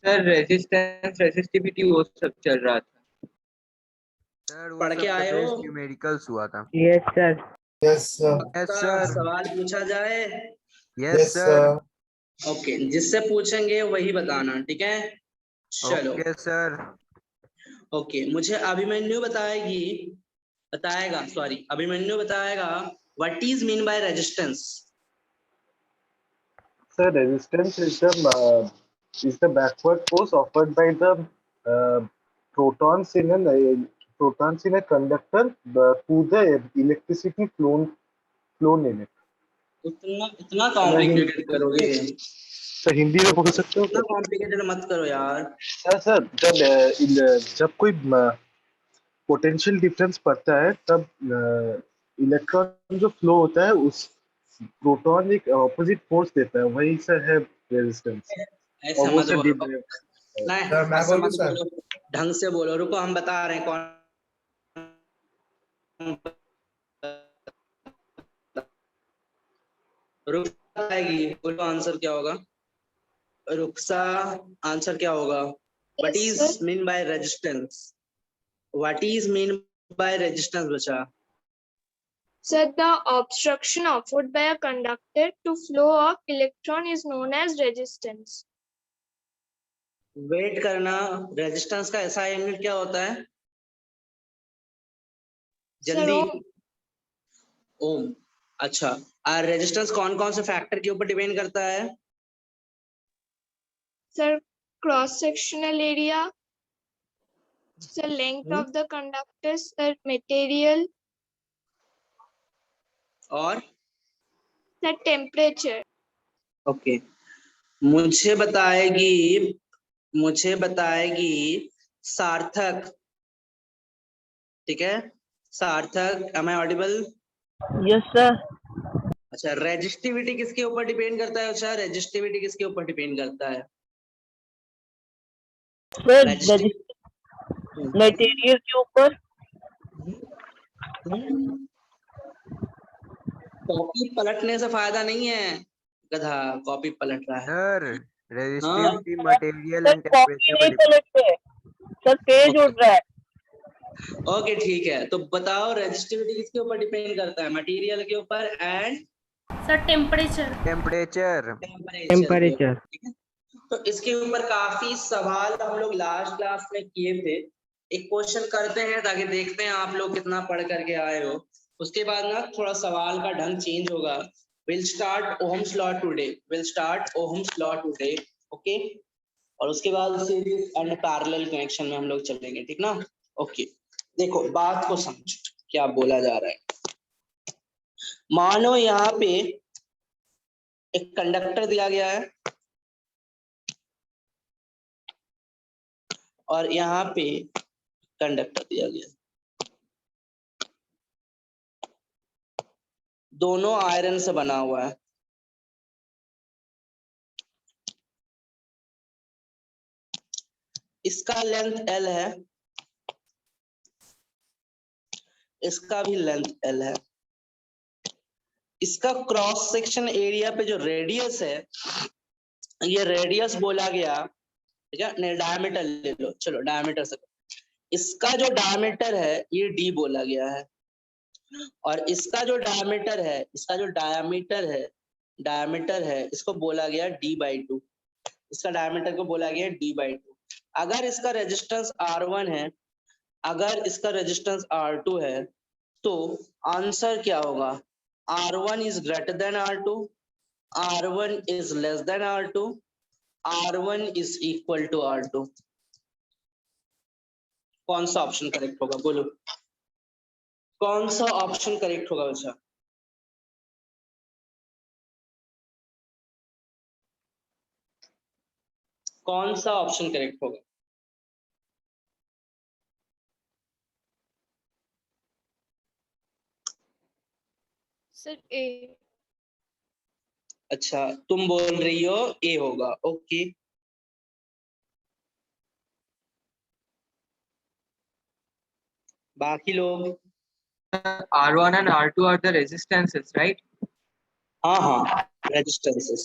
Sir resistance resistivity वो सब चल रहा था। सर वो पढ़ सब के तो आए हो? बेस्ट न्यूमेरिकल्स हुआ था। Yes sir. Yes sir. Yes का सर। सवाल पूछा जाए? Yes sir. ओके, जिससे पूछेंगे वही बताना, ठीक है? चलो ओके सर। ओके, मुझे अभिमन्यु अभिमन्यु बताएगा what is mean by resistance. Sir, resistance is the backward force offered by the protons in a conductor to the electricity flown in it. इतना कॉम्प्लिकेटेड करोगे? सर हिंदी में बोल सकते हो इतना कॉम्प्लिकेटेड मत करो यार। सर जब कोई पोटेंशियल डिफरेंस पड़ता है तब इलेक्ट्रॉन जो फ्लो होता है उस प्रोटॉन एक ऑपोजिट फोर्स देता है, वही सर है रेजिस्टेंस। ऐसा मत बोलो, नहीं सर, मैं ऐसा बोलूं मत सर? बोलो, ढंग से बोलो। रुको हम बता रहे हैं कौन। रुकसा आएगी, बोलो आंसर क्या होगा? रुकसा आंसर क्या होगा? What is mean by resistance? What is mean by resistance बच्चा? So the obstruction offered by a conductor to flow of electron is known as resistance. Wait करना, रेजिस्टेंस का ऐसा यूनिट क्या होता है? जल्दी। ओम। अच्छा, और रेजिस्टेंस कौन कौन से फैक्टर के ऊपर डिपेंड करता है? Sir, cross sectional area, sir, length of the conductor, sir, material, और sir, temperature. ओके, मुझे बताएगी सार्थक, ठीक है? Sarthak, am I audible? Yes sir. अच्छा, रेजिस्टिविटी किसके ऊपर डिपेंड करता है? अच्छा, रेजिस्टिविटी किसके ऊपर डिपेंड करता है? सर मटेरियल के ऊपर। कॉपी पलटने से फायदा नहीं है, गधा कॉपी पलट रहा है। सर हाँ? Resistivity material sir and copy temperature नहीं पर पलटते सर, पेज उड़ रहा है। ओके ठीक है, तो बताओ रेजिस्टिविटी किसके ऊपर डिपेंड करता है? मटेरियल के ऊपर and sir temperature. Temperature. Temperature. ठीक है, तो इसके ऊपर काफी सवाल हम लोग लास्ट क्लास में किए थे। एक क्वेश्चन करते हैं ताकि देखते हैं आप लोग कितना पढ़ करके आए हो। उसके बाद ना थोड़ा सवाल का ढंग चेंज होगा। Will start Ohm's law today, okay? और उसके बाद सीरीज एंड पैरेलल कनेक्शन में हम लोग चलेंगे, ठीक ना? ओके, देखो बात को समझो क्या बोला जा रहा है। मानो यहाँ पे एक कंडक्टर दिया गया है और यहाँ पे कंडक्टर दिया गया है, दोनों आयरन से बना हुआ है। इसका लेंथ L है, इसका भी लेंथ L है। इसका क्रॉस सेक्शन एरिया पे जो रेडियस है, ये रेडियस बोला गया, ठीक है? नहीं, डायमीटर ले लो, चलो डायमीटर से। इसका जो डायमीटर है ये D बोला गया है, और इसका जो डायमीटर है इसको बोला गया D/2। इसका डायमीटर को बोला गया D/2। अगर इसका रेजिस्टेंस R1 है, अगर इसका रेजिस्टेंस R2 है, तो आंसर क्या होगा? R1 is greater than R2, R1 is less than R2, R1 is equal to R2। कौन सा ऑप्शन करेक्ट होगा? बोलो, कौन सा ऑप्शन करेक्ट होगा बच्चा? कौन सा ऑप्शन करेक्ट होगा? Sir, A. अच्छा, तुम बोल रही हो ए होगा, ओके। बाकी लोग? R1 and R2 are the resistances, right? हाँ, resistances.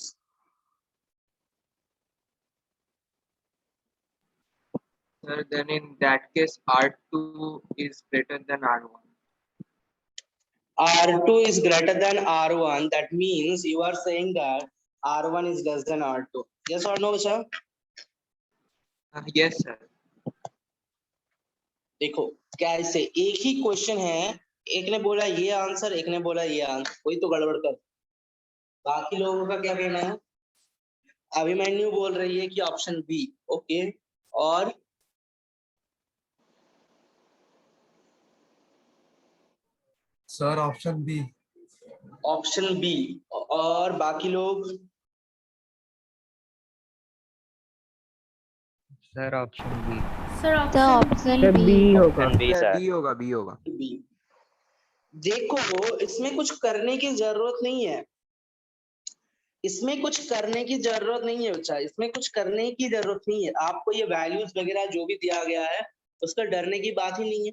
Sir, then in that case, R2 is greater than R1. R2 is greater than R1. That means you are saying that R1 is less than R2. Yes or no, बच्चा? Yes, sir. देखो कैसे एक ही question है, एक ने बोला ये answer, एक ने बोला ये आंसर, कोई तो गड़बड़ कर। बाकी लोगों का क्या कहना है? अभिमन्यु बोल रही है कि ऑप्शन बी। ओके, और sir option B. Option B, और बाकी लोग सर ऑप्शन बी। सर तो ऑप्शन ऑप्शन बी होगा। बी होगा, बी होगा। बी। देखो इसमें कुछ करने की जरूरत नहीं है, इसमें कुछ करने की जरूरत नहीं है बच्चा, इसमें कुछ करने की जरूरत नहीं है। आपको ये वैल्यूज वगैरह जो भी दिया गया है उसका डरने की बात ही नहीं है।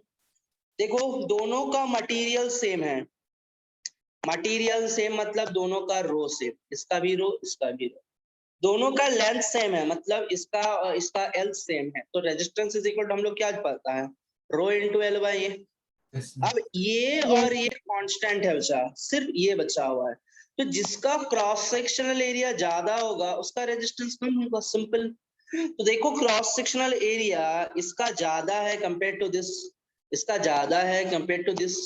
देखो दोनों का मटेरियल सेम है, मटेरियल सेम मतलब दोनों का रो सेम, इसका भी रो इसका भी रो। दोनों का लेंथ सेम है मतलब इसका एल सेम है, तो रेजिस्टेंस इज इक्वल टू हम लोग क्या पता है, रो इंटू एल बाई ए। अब ये और ये कांस्टेंट है बच्चा, सिर्फ ये बचा हुआ है, तो जिसका क्रॉस सेक्शनल एरिया ज्यादा होगा उसका रेजिस्टेंस कम होगा, सिंपल। तो देखो क्रॉस सेक्शनल एरिया इसका ज्यादा है कंपेयर टू दिस, इसका ज्यादा है कंपेयर टू दिस,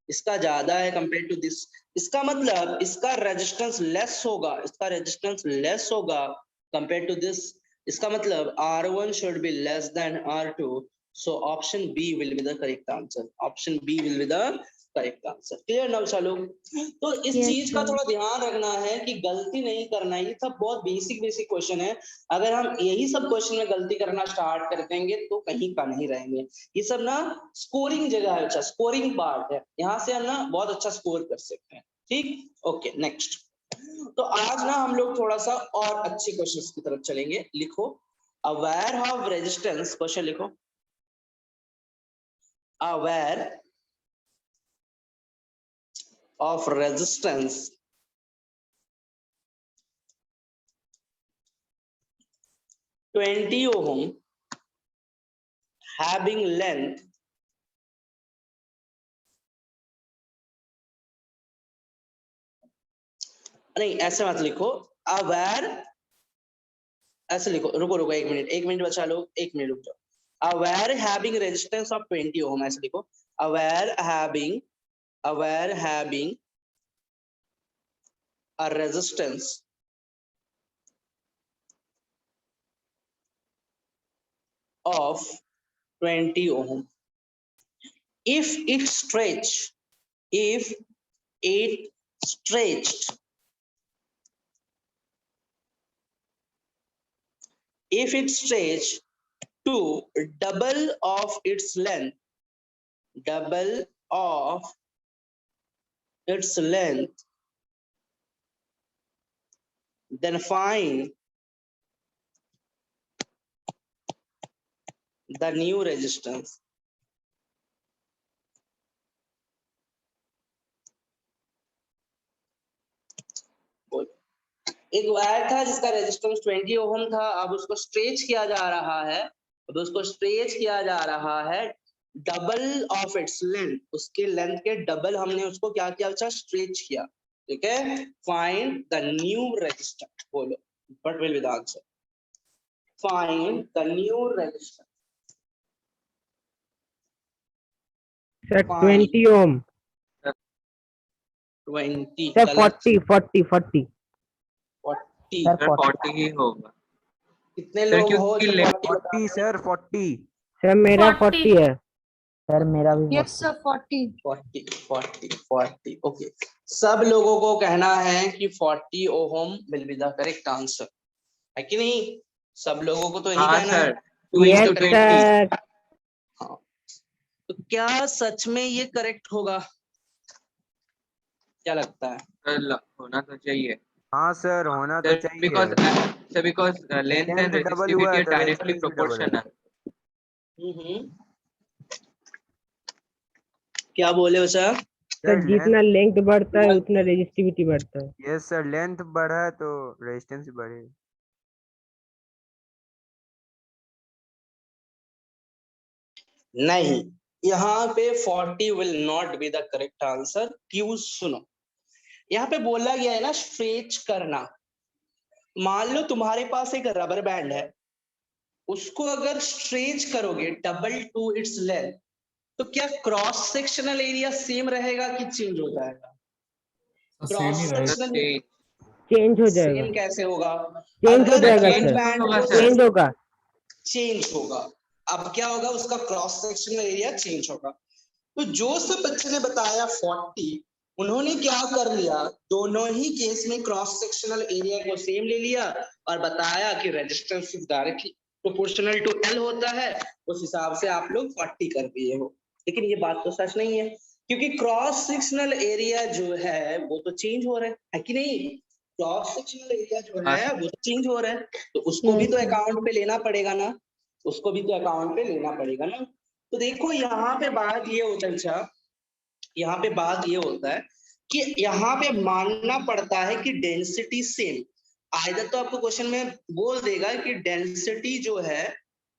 इसका ज्यादा है कंपेयर टू दिस, इसका मतलब इसका रेजिस्टेंस लेस होगा, इसका रेजिस्टेंस लेस होगा कंपेयर टू दिस, इसका मतलब R1 should be less than R2, so option B will be the correct answer, option B will be the correct answer। Clear ना चलो? तो इस चीज का थोड़ा ध्यान रखना है कि गलती नहीं करना है, ये सब बहुत बेसिक बेसिक क्वेश्चन है, अगर हम यही सब क्वेश्चन में गलती करना स्टार्ट कर देंगे तो कहीं का नहीं रहेंगे। ये सब ना स्कोरिंग जगह है, अच्छा स्कोरिंग पार्ट है, यहाँ से हम ना बहुत अच्छा स्कोर कर सकते हैं। ठीक, ओके नेक्स्ट। तो आज ना हम लोग थोड़ा सा और अच्छे क्वेश्चंस की तरफ चलेंगे। लिखो अवेयर ऑफ रेजिस्टेंस, क्वेश्चन लिखो aware of resistance twenty ohm having length नहीं ऐसे मत लिखो, अवेयर ऐसे लिखो, रुको एक मिनट बचा लो, एक मिनट रुक जाओ। अवेयर हैविंग रेजिस्टेंस ऑफ 20 ओम, ऐसे लिखो aware having a resistance of 20 ohm if it stretched to double of its length, then find the new resistance। एक वायर था जिसका रेजिस्टेंस 20 ओम था, अब उसको स्ट्रेच किया जा रहा है, डबल ऑफ इट्स लेंथ, उसके लेंथ के डबल हमने उसको क्या किया, अच्छा स्ट्रेच किया। ठीक है, फाइंड द न्यू रेजिस्टेंस, बोलो what will be the answer, find the new resistance. Sir 20 ohm, 20 sir 40 sir 40 ही होगा। कितने सर, लोग हो क्योंकि जो लेफ्ट 40 सर 40। सर मेरा 40 40 है। सर मेरा भी Yes, sir, 40. 40 ओके, सब लोगों को कहना है कि 40 ohm will be the correct answer, है कि नहीं? सब लोगों को तो यही हाँ कहना है। Sir, 2 yes into 20। सर। हाँ, तो क्या सच में ये करेक्ट होगा, क्या लगता है? सर, होना तो चाहिए हाँ सर होना तो सर, चाहिए। because length and Length double हुआ है resistivity are तो directly resistance भी double है। proportional। क्या बोले बच्चा? सर जितना लेंथ बढ़ता है उतना रेजिस्टिविटी बढ़ता है। यस सर, लेंथ बढ़ा तो रेजिस्टेंस बढ़े। नहीं, यहाँ पे 40 will not be the correct answer. क्यों? सुनो, यहाँ पे बोला गया है ना स्ट्रेच करना। मान लो तुम्हारे पास एक रबर बैंड है, उसको अगर स्ट्रेच करोगे डबल टू इट्स लेंथ, तो क्या क्रॉस सेक्शनल एरिया सेम रहेगा कि चेंज हो जाएगा? तो सेम क्रॉस ही रहेगा। सेक्शनल चेंज हो जाएगा, सेम कैसे होगा? चेंज हो अगर जाएगा रबर सर, बैंड होगा को सर। चेंज होगा। चेंज होगा। अब क्या होगा? उसका क्रॉस सेक्शनल एरिया चेंज होगा। तो जो सब बच्चे ने बताया 40, उन्होंने क्या कर लिया, दोनों ही केस में क्रॉस सेक्शनल एरिया को सेम ले लिया और बताया कि resistance directly proportional to L होता है, उस हिसाब से आप लोग 40 कर दिए हो। लेकिन ये बात तो सच नहीं है, क्योंकि क्रॉस सेक्शनल एरिया जो है वो तो चेंज हो रहा है कि नहीं? क्रॉस सेक्शनल एरिया जो है वो तो चेंज हो रहा है, तो उसको भी तो अकाउंट पे लेना पड़ेगा ना, उसको भी तो अकाउंट पे लेना पड़ेगा ना। तो देखो यहाँ पे बात ये होता है, अच्छा यहाँ पे बात ये होता है कि यहाँ पे मानना पड़ता है कि डेंसिटी सेम। आइदर तो आपको क्वेश्चन में बोल देगा कि डेंसिटी जो है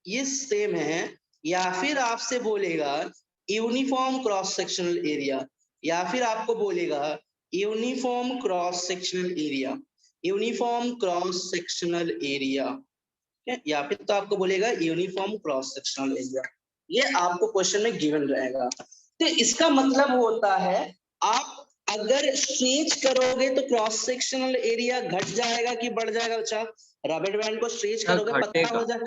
ये सेम है, या फिर आपसे बोलेगा यूनिफॉर्म क्रॉस सेक्शनल एरिया, या फिर आपको बोलेगा uniform cross sectional area, uniform cross sectional area, या फिर तो आपको बोलेगा यूनिफॉर्म क्रॉस सेक्शनल एरिया। ये आपको क्वेश्चन में गिवन रहेगा। तो इसका मतलब होता है आप अगर स्ट्रेच करोगे तो क्रॉस सेक्शनल एरिया घट जाएगा कि बढ़ जाएगा? बच्चा, रबर बैंड को स्ट्रेच करोगे पतला हो जाएगा।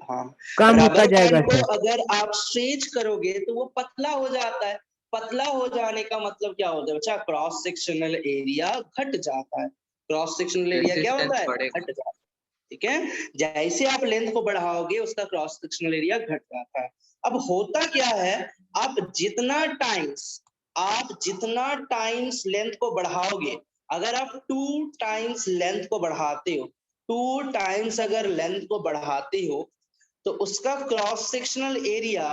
हाँ, कम होता रबर जाएगा बैंड को सर। अगर आप स्ट्रेच करोगे तो वो पतला हो जाता है। पतला हो जाने का मतलब क्या होता है बच्चा? क्रॉस सेक्शनल एरिया घट जाता है। क्रॉस सेक्शनल एरिया क्या होता है? घट जाता है। ठीक है, जैसे आप लेंथ को बढ़ाओगे उसका क्रॉस सेक्शनल एरिया घट जाता है। अब होता क्या है, आप जितना टाइम्स लेंथ को बढ़ाओगे, अगर आप 2 टाइम्स लेंथ को बढ़ाते हो, 2 टाइम्स अगर लेंथ को बढ़ाते हो, तो उसका क्रॉस सेक्शनल एरिया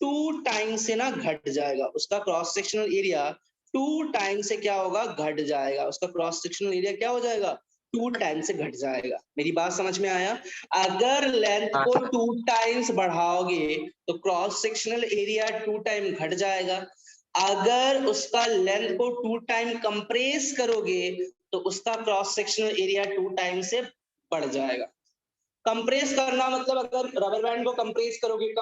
2 टाइम्स से ना घट जाएगा। उसका क्रॉस सेक्शनल एरिया 2 टाइम्स से क्या होगा? घट जाएगा। उसका क्रॉस सेक्शनल एरिया क्या हो जाएगा? 2 टाइम्स से घट जाएगा। मेरी बात समझ में आया? अगर लेंथ को 2 टाइम्स बढ़ाओगे तो क्रॉस सेक्शनल एरिया 2 टाइम घट जाएगा। अगर उसका लेंथ को 2 टाइम कंप्रेस करोगे तो उसका क्रॉस सेक्शनल एरिया 2 टाइम से बढ़ जाएगा। कंप्रेस करना मतलब अगर रबर बैंड को कंप्रेस करोगे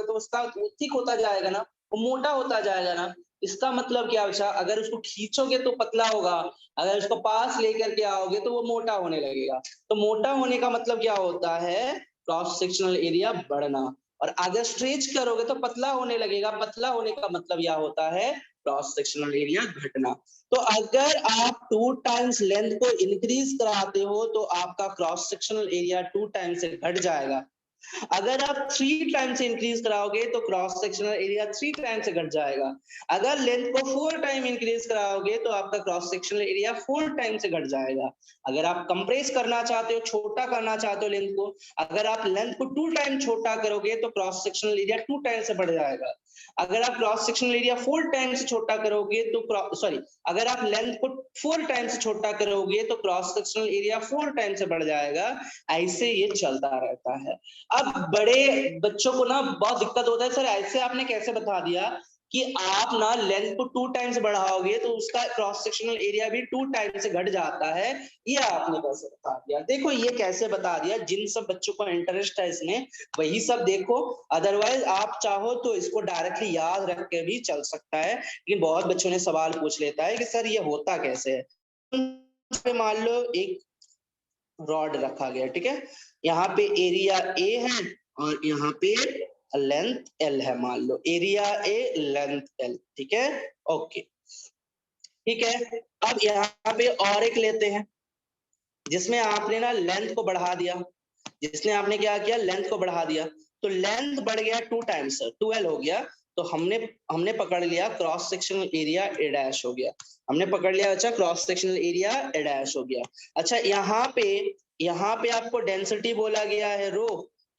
तो उसका थिक होता जाएगा ना, वो मोटा होता जाएगा ना। इसका मतलब क्या बचा? अगर उसको खींचोगे तो पतला होगा, अगर उसको पास लेकर के आओगे तो वो मोटा होने लगेगा। तो मोटा होने का मतलब क्या होता है? क्रॉस सेक्शनल एरिया बढ़ना। और अगर स्ट्रेच करोगे तो पतला होने लगेगा। पतला होने का मतलब यह होता है क्रॉस सेक्शनल एरिया घटना। तो अगर आप 2 टाइम्स लेंथ को इंक्रीज कराते हो तो आपका क्रॉस सेक्शनल एरिया 2 टाइम से घट जाएगा। अगर आप 3 टाइम से इंक्रीज कराओगे तो क्रॉस सेक्शनल एरिया 3 टाइम से घट जाएगा। अगर लेंथ को 4 टाइम इंक्रीज कराओगे तो आपका क्रॉस सेक्शनल एरिया 4 टाइम से घट जाएगा। अगर आप कंप्रेस करना चाहते हो, छोटा करना चाहते हो लेंथ को, अगर आप लेंथ को 2 टाइम छोटा करोगे तो क्रॉस सेक्शनल एरिया 2 टाइम से बढ़ जाएगा। अगर आप क्रॉस सेक्शनल एरिया 4 टाइम से छोटा करोगे तो अगर आप लेंथ को 4 टाइम से छोटा करोगे तो क्रॉस सेक्शनल एरिया 4 टाइम से बढ़ जाएगा। ऐसे ये चलता रहता है। अब बड़े बच्चों को ना बहुत दिक्कत होता है, सर ऐसे आपने कैसे बता दिया कि आप ना लेंथ को 2 टाइम्स बढ़ाओगे तो उसका क्रॉस सेक्शनल एरिया भी 2 टाइम से घट जाता है, ये आपने कैसे बता दिया? देखो ये कैसे बता दिया, जिन सब बच्चों को इंटरेस्ट है इसमें वही सब देखो, अदरवाइज आप चाहो तो इसको डायरेक्टली याद रख के भी चल सकता है। लेकिन बहुत बच्चों ने सवाल पूछ लेता है कि सर ये होता कैसे है। मान लो एक रॉड रखा गया, ठीक है, यहाँ पे एरिया ए है और यहाँ पे लेंथ एल है। मान लो एरिया ए लेंथ एल, ठीक है, ओके ठीक है। अब यहाँ पे और एक लेते हैं जिसमें आपने ना लेंथ को बढ़ा दिया, जिसने आपने क्या किया, लेंथ को बढ़ा दिया, तो लेंथ बढ़ गया 2 टाइम्स, 2l हो गया। तो हमने पकड़ लिया cross sectional area A dash हो गया। हमने पकड़ लिया अच्छा cross sectional area A dash हो गया। अच्छा यहाँ पे आपको डेंसिटी बोला गया है रो,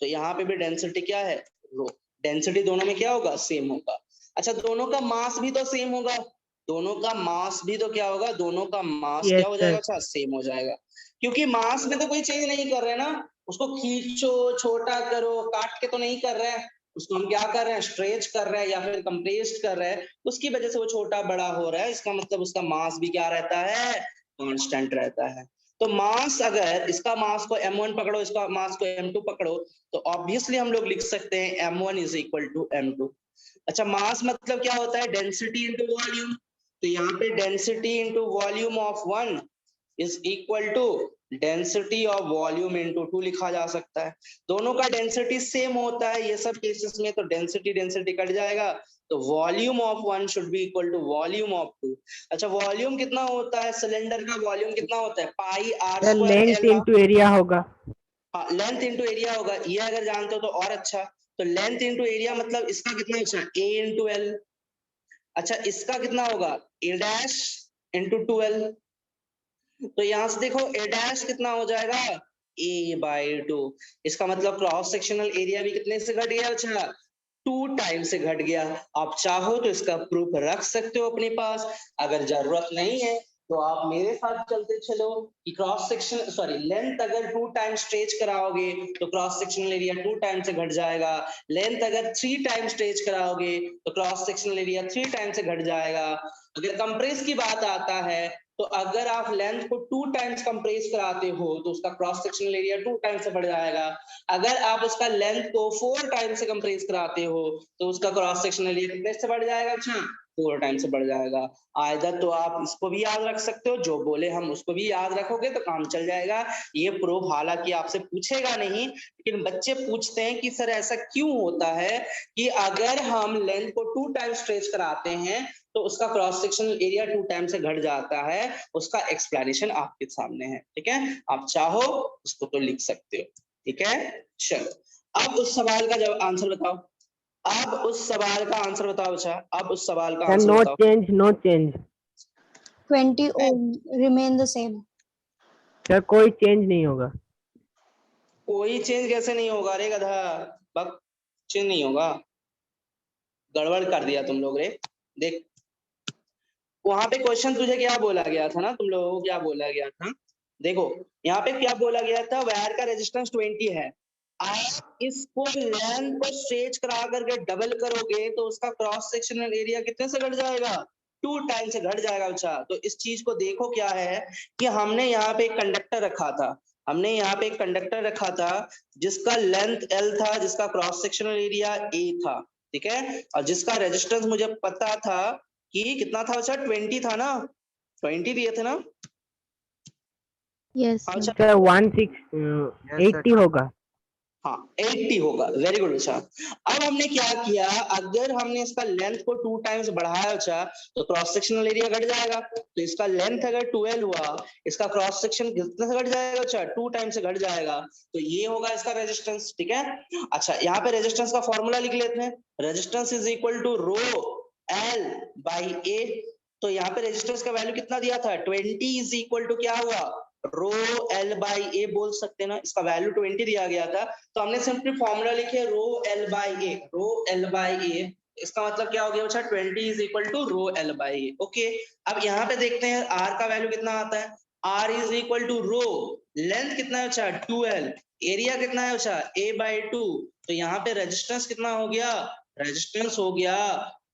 तो यहाँ पे भी डेंसिटी क्या है, रो। डेंसिटी दोनों में क्या होगा, सेम होगा। अच्छा दोनों का मास भी तो सेम होगा, दोनों का मास भी तो क्या होगा, दोनों का मास Yes, क्या हो जाएगा, sir. अच्छा सेम हो जाएगा। क्योंकि मास में तो कोई चेंज नहीं कर रहे ना, उसको खींचो छोटा करो काट के तो नहीं कर रहे हैं, उसको हम क्या कर रहे हैं, स्ट्रेच कर रहे हैं या फिर कंप्रेस्ड कर रहे हैं, उसकी वजह से वो छोटा बड़ा हो रहा है। इसका मतलब उसका मास भी क्या रहता है, कांस्टेंट रहता है। तो मास, अगर इसका मास को m1 पकड़ो, इसका मास को m2 पकड़ो, तो ऑब्वियसली हम लोग लिख सकते हैं m1 is equal to m2। अच्छा, मास मतलब क्या होता है, डेंसिटी इंटू वॉल्यूम। तो यहाँ पे density into volume of 1 is equal to density of volume into 2 लिखा जा सकता है। दोनों का डेंसिटी सेम होता है ये सब केसेस में, तो डेंसिटी डेंसिटी कट जाएगा, तो volume of 1 should be equal to volume of 2। अच्छा, वॉल्यूम कितना होता है, सिलेंडर का वॉल्यूम कितना होता है, pi R sir square length L. Into area होगा। हाँ, लेंथ इंटू एरिया होगा, ये अगर जानते हो तो और अच्छा। तो लेंथ इंटू एरिया मतलब इसका कितना होगा, ए इंटू एल। अच्छा, इसका कितना होगा, ए डैश इंटू 2l। तो यहां से देखो ए डैश कितना हो जाएगा, a बाई 2। इसका मतलब क्रॉस सेक्शनल एरिया भी कितने से घट गया, अच्छा 2 टाइम से घट गया। आप चाहो तो इसका प्रूफ रख सकते हो अपने पास, अगर जरूरत नहीं है तो आप मेरे साथ चलते चलो कि क्रॉस सेक्शन सॉरी लेंथ अगर 2 टाइम स्ट्रेच कराओगे तो क्रॉस सेक्शनल एरिया 2 टाइम से घट जाएगा। लेंथ अगर 3 टाइम स्ट्रेच कराओगे तो क्रॉस सेक्शनल एरिया 3 टाइम से घट जाएगा। अगर कंप्रेस की बात आता है तो अगर आप लेंथ को 2 टाइम्स कंप्रेस कराते हो तो उसका क्रॉस सेक्शनल एरिया 2 टाइम्स से बढ़ जाएगा। अगर आप उसका लेंथ को 4 टाइम्स से कंप्रेस कराते हो तो उसका क्रॉस सेक्शनल एरिया कितने से बढ़ जाएगा, अच्छा 4 टाइम्स से बढ़ जाएगा। आइदर तो आप इसको भी याद रख सकते हो, जो बोले हम उसको भी याद रखोगे तो काम चल जाएगा। ये प्रूफ हालांकि आपसे पूछेगा नहीं, लेकिन बच्चे पूछते हैं कि सर ऐसा क्यों होता है कि अगर हम लेंथ को 2 टाइम्स स्ट्रेच कराते हैं तो उसका क्रॉस सेक्शनल एरिया 2 टाइम से घट जाता है। उसका एक्सप्लेनेशन आपके सामने है, ठीक है, आप चाहो उसको तो लिख सकते हो, ठीक है। चलो अब उस सवाल का जब आंसर बताओ, अब उस सवाल का आंसर बताओ। अच्छा, अब उस सवाल का सर आंसर नो बताओ। Change, no change. 20 ohm remain the same. Sir कोई चेंज नहीं होगा। कोई चेंज कैसे नहीं होगा रे गधा, बक चेंज नहीं होगा, गड़बड़ कर दिया तुम लोग रे। देख वहां पे क्वेश्चन तुझे क्या बोला गया था ना, तुम लोगों को क्या बोला गया था, देखो यहाँ पे क्या बोला गया था, वायर का रेजिस्टेंस 20 है, आप इसको लेंथ को स्ट्रेच करा करके डबल करोगे तो उसका क्रॉस सेक्शनल एरिया कितने से घट जाएगा, 2 टाइम से घट जाएगा। अच्छा, तो इस चीज को देखो क्या है कि हमने यहाँ पे एक कंडक्टर रखा था, हमने यहाँ पे एक कंडक्टर रखा था जिसका लेंथ L था, जिसका क्रॉस सेक्शनल एरिया A था, ठीक है, और जिसका रेजिस्टेंस मुझे पता था कि कितना था, अच्छा 20 था ना, 20 दिए थे ना। Yes. अच्छा सर 80 होगा। हाँ 80 होगा, वेरी गुड। अच्छा, अब हमने क्या किया, अगर हमने इसका लेंथ को 2 टाइम्स बढ़ाया अच्छा तो क्रॉस सेक्शनल एरिया घट जाएगा। तो इसका लेंथ अगर 12 हुआ, इसका क्रॉस सेक्शन कितने से घट जाएगा, अच्छा 2 टाइम्स से घट जाएगा। तो ये होगा इसका रेजिस्टेंस, ठीक है। अच्छा, यहाँ पे रेजिस्टेंस का फॉर्मूला लिख लेते हैं, resistance is equal to rho L by A. तो यहाँ पे रेजिस्टेंस का वैल्यू कितना दिया था, 20 इज इक्वल टू क्या हुआ, रो एल बाई ए बोल सकते हैं ना, इसका वैल्यू 20 दिया गया था, तो हमने सिंपली फॉर्मूला लिखे rho L by A, rho L by A. इसका मतलब क्या हो गया, अच्छा 20 is equal to rho L by A. Okay, अब यहाँ पे देखते हैं आर का वैल्यू कितना आता है, R is equal to rho, length कितना है, अच्छा 2l, एरिया कितना है, अच्छा a बाई 2। तो यहाँ पे रेजिस्टेंस कितना हो गया, रेजिस्टेंस हो गया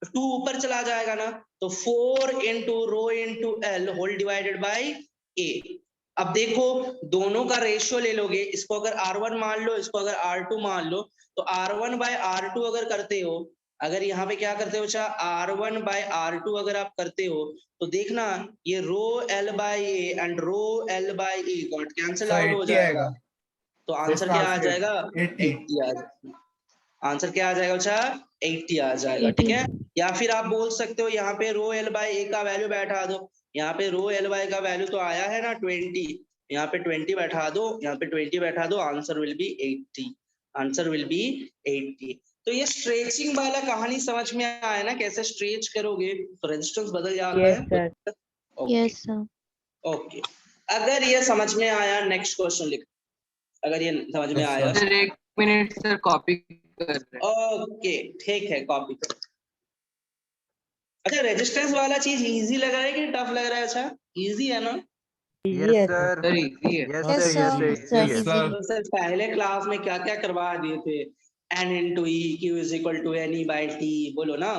2 ऊपर चला जाएगा ना, तो 4 into rho into L whole divided by A. अब देखो दोनों का रेशियो ले लोगे, इसको अगर R1 मान लो, इसको अगर R2 मान लो, तो R1 बाय R2 अगर करते हो, अगर यहाँ पे क्या करते हो, अच्छा R1 बाय R2 अगर आप करते हो तो देखना ये रो L by A and row L by A got cancel out हो जाएगा। तो आंसर क्या आ जाएगा, 80 आ जाएगा। आंसर क्या आ जाएगा, अच्छा 80 आ जाएगा, ठीक है। या फिर आप बोल सकते हो यहाँ पे रो एल बाई ए का वैल्यू बैठा दो, यहाँ पे रो एल बाई का वैल्यू तो आया है ना 20, यहाँ पे 20 बैठा दो, यहाँ पे 20 बैठा दो, answer will be 80, answer will be 80। तो ये स्ट्रेचिंग वाला कहानी समझ में आया ना, कैसे स्ट्रेच करोगे तो रेजिस्टेंस बदल जाता है। Yes, sir. ओके, अगर ये समझ में आया नेक्स्ट क्वेश्चन लिख, अगर ये समझ में आया। सर 1 मिनट सर, कॉपी कर रहे हैं। ओके ठीक है, कॉपी कर। अच्छा, रेजिस्टेंस वाला चीज इजी लग रहा है कि टफ लग रहा है, अच्छा इजी है ना, Yes, sir. सर इजी है। Yes, Yes, sir. sir. Yes, Sir, sir. easy. तो सर पहले क्लास में क्या क्या करवा दिए थे, n into e, q is equal to ne by t, बोलो ना।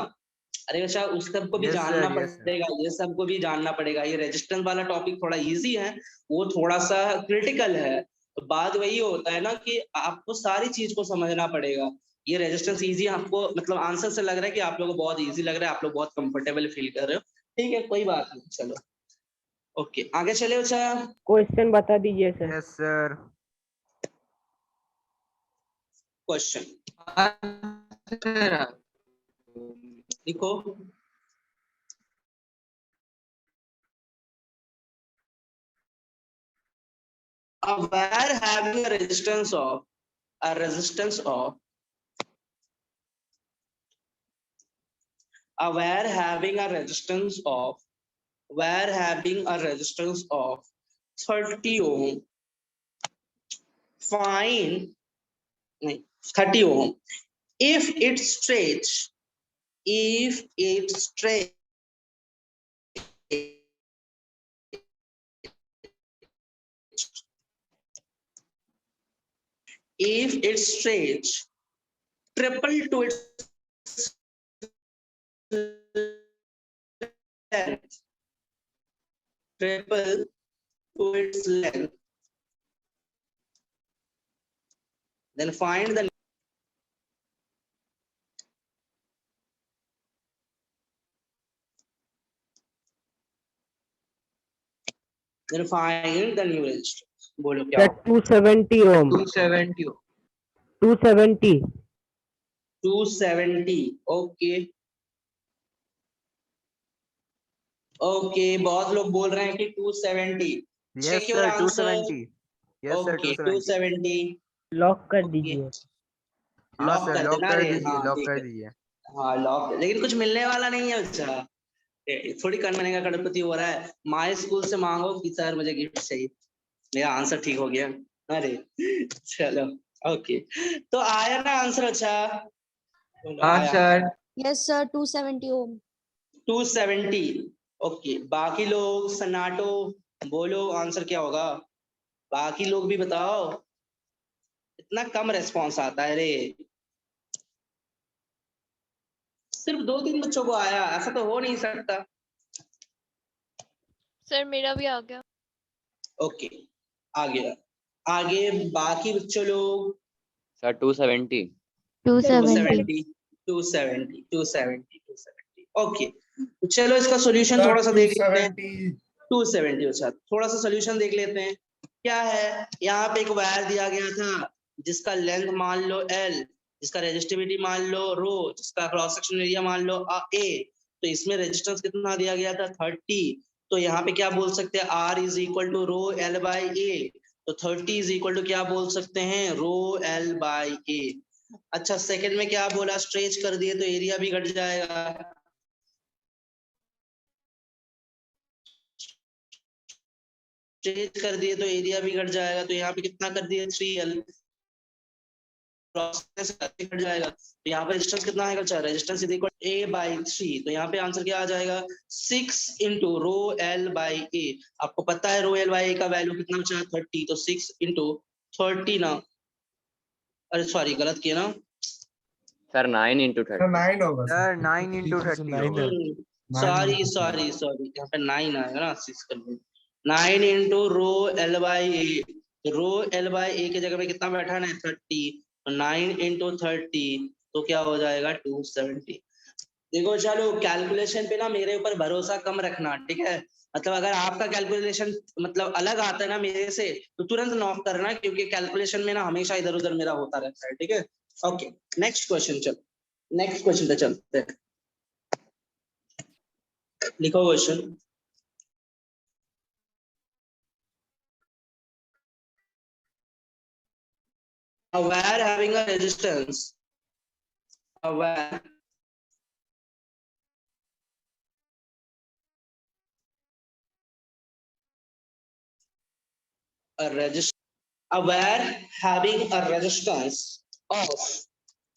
अरे अच्छा उस सबको भी Yes, जानना sir, yes, sir. पड़ेगा, ये सबको भी जानना पड़ेगा। ये रेजिस्टेंस वाला टॉपिक थोड़ा इजी है, वो थोड़ा सा क्रिटिकल है। तो बात वही होता है ना कि आपको सारी चीज को समझना पड़ेगा। ये रेजिस्टेंस इजी आपको मतलब आंसर से लग रहा है कि आप लोगों को बहुत इजी लग रहा है, आप लोग बहुत कंफर्टेबल फील कर रहे हो, ठीक है कोई बात नहीं, चलो ओके आगे चले। अच्छा क्वेश्चन बता दीजिए sir. Yes, sir. Question Sir, लिखो। A wire having a resistance of a resistance of a wire having a resistance of wire having a resistance of 30 ohm, find 30 ohm if it stretch if it stretch triple to its length, triple to its length, then find the new resistance। बोलो क्या sir 270 ओम। 270. 270। 270 okay okay, बहुत लोग बोल रहे हैं कि 270। Yes, Check your sir, answer। 270. Yes, sir, Okay, 270. 270 lock कर okay, दीजिए। हाँ लॉक सर, कर लॉक देना कर रे। दीजिए, हाँ लॉक ठीक कर है, दीजिए। हाँ लॉक, लेकिन कुछ मिलने वाला नहीं है बच्चा, थोड़ी कन महीने का करोड़पति हो रहा है। माय स्कूल से मांगो कि सर मुझे गिफ्ट चाहिए, मेरा आंसर ठीक हो गया। अरे चलो ओके, तो आया ना आंसर? अच्छा हाँ आया sir, Yes, sir, 270 ohm. 270 okay. बाकी लोग सन्नाटो, बोलो आंसर क्या होगा? बाकी लोग भी बताओ, इतना कम रेस्पॉन्स आता है रे, सिर्फ 2-3 बच्चों को आया, ऐसा तो हो नहीं सकता। सर मेरा भी आ गया। ओके आगे आगे बाकी बच्चों लोग। सर 270। 270. 270 ओके, तो चलो इसका सॉल्यूशन थोड़ा सा देख लेते हैं। 270 अच्छा, थोड़ा सा सॉल्यूशन देख लेते हैं। क्या है, यहाँ पे एक वायर दिया गया था जिसका लेंथ मान लो L, जिसका रेजिस्टिविटी मान लो रो, जिसका क्रॉस सेक्शन एरिया मान लो A, तो इसमें रेजिस्टेंस कितना दिया गया था 30। तो यहाँ पे क्या बोल सकते हैं, R is equal to rho L by A, तो 30 इज इक्वल टू क्या बोल सकते हैं, रो L बाई A। अच्छा सेकंड में क्या बोला, स्ट्रेच कर दिए तो एरिया भी घट जाएगा, स्ट्रेच कर दिए तो एरिया भी घट जाएगा, तो यहाँ पे कितना कर दिए 3L, घट जाएगा। तो यहाँ पे रेजिस्टेंस कितना आएगा, अच्छा resistance is equal A by 3, तो यहाँ पे आंसर क्या आ जाएगा 6 into rho L by A। आपको पता है रो L बाई A का वैल्यू कितना बचा 30, तो 6 इंटू 30 ना, अरे सॉरी गलत किया ना सर 9 into 30। 9 होगा सर 9 into 30 होगा। सॉरी सॉरी सॉरी, यहाँ पे 9 आएगा ना, 6 कर दो। 9 into rho L by A, rho L by A की जगह पे कितना बैठा है 30, 9 इंटू 30 तो क्या हो जाएगा 270। देखो चलो कैलकुलेशन पे ना मेरे ऊपर भरोसा कम रखना, ठीक है, मतलब अगर आपका कैलकुलेशन मतलब अलग आता है ना मेरे से तो तुरंत नॉक करना, क्योंकि कैलकुलेशन में ना हमेशा इधर उधर मेरा होता रहता है, ठीक है। ओके नेक्स्ट क्वेश्चन, चलो नेक्स्ट क्वेश्चन पे चलते हैं। लिखो question. A wire having a resistance, a wire a wire having a resistance of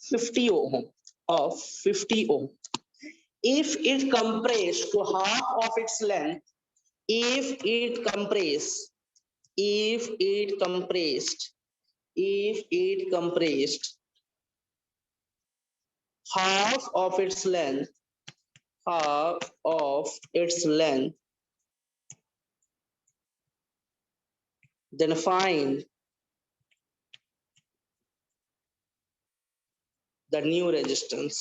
50 ohm, of 50 ohm, if it compressed to half of its length, if it compressed half of its length, then find the new resistance.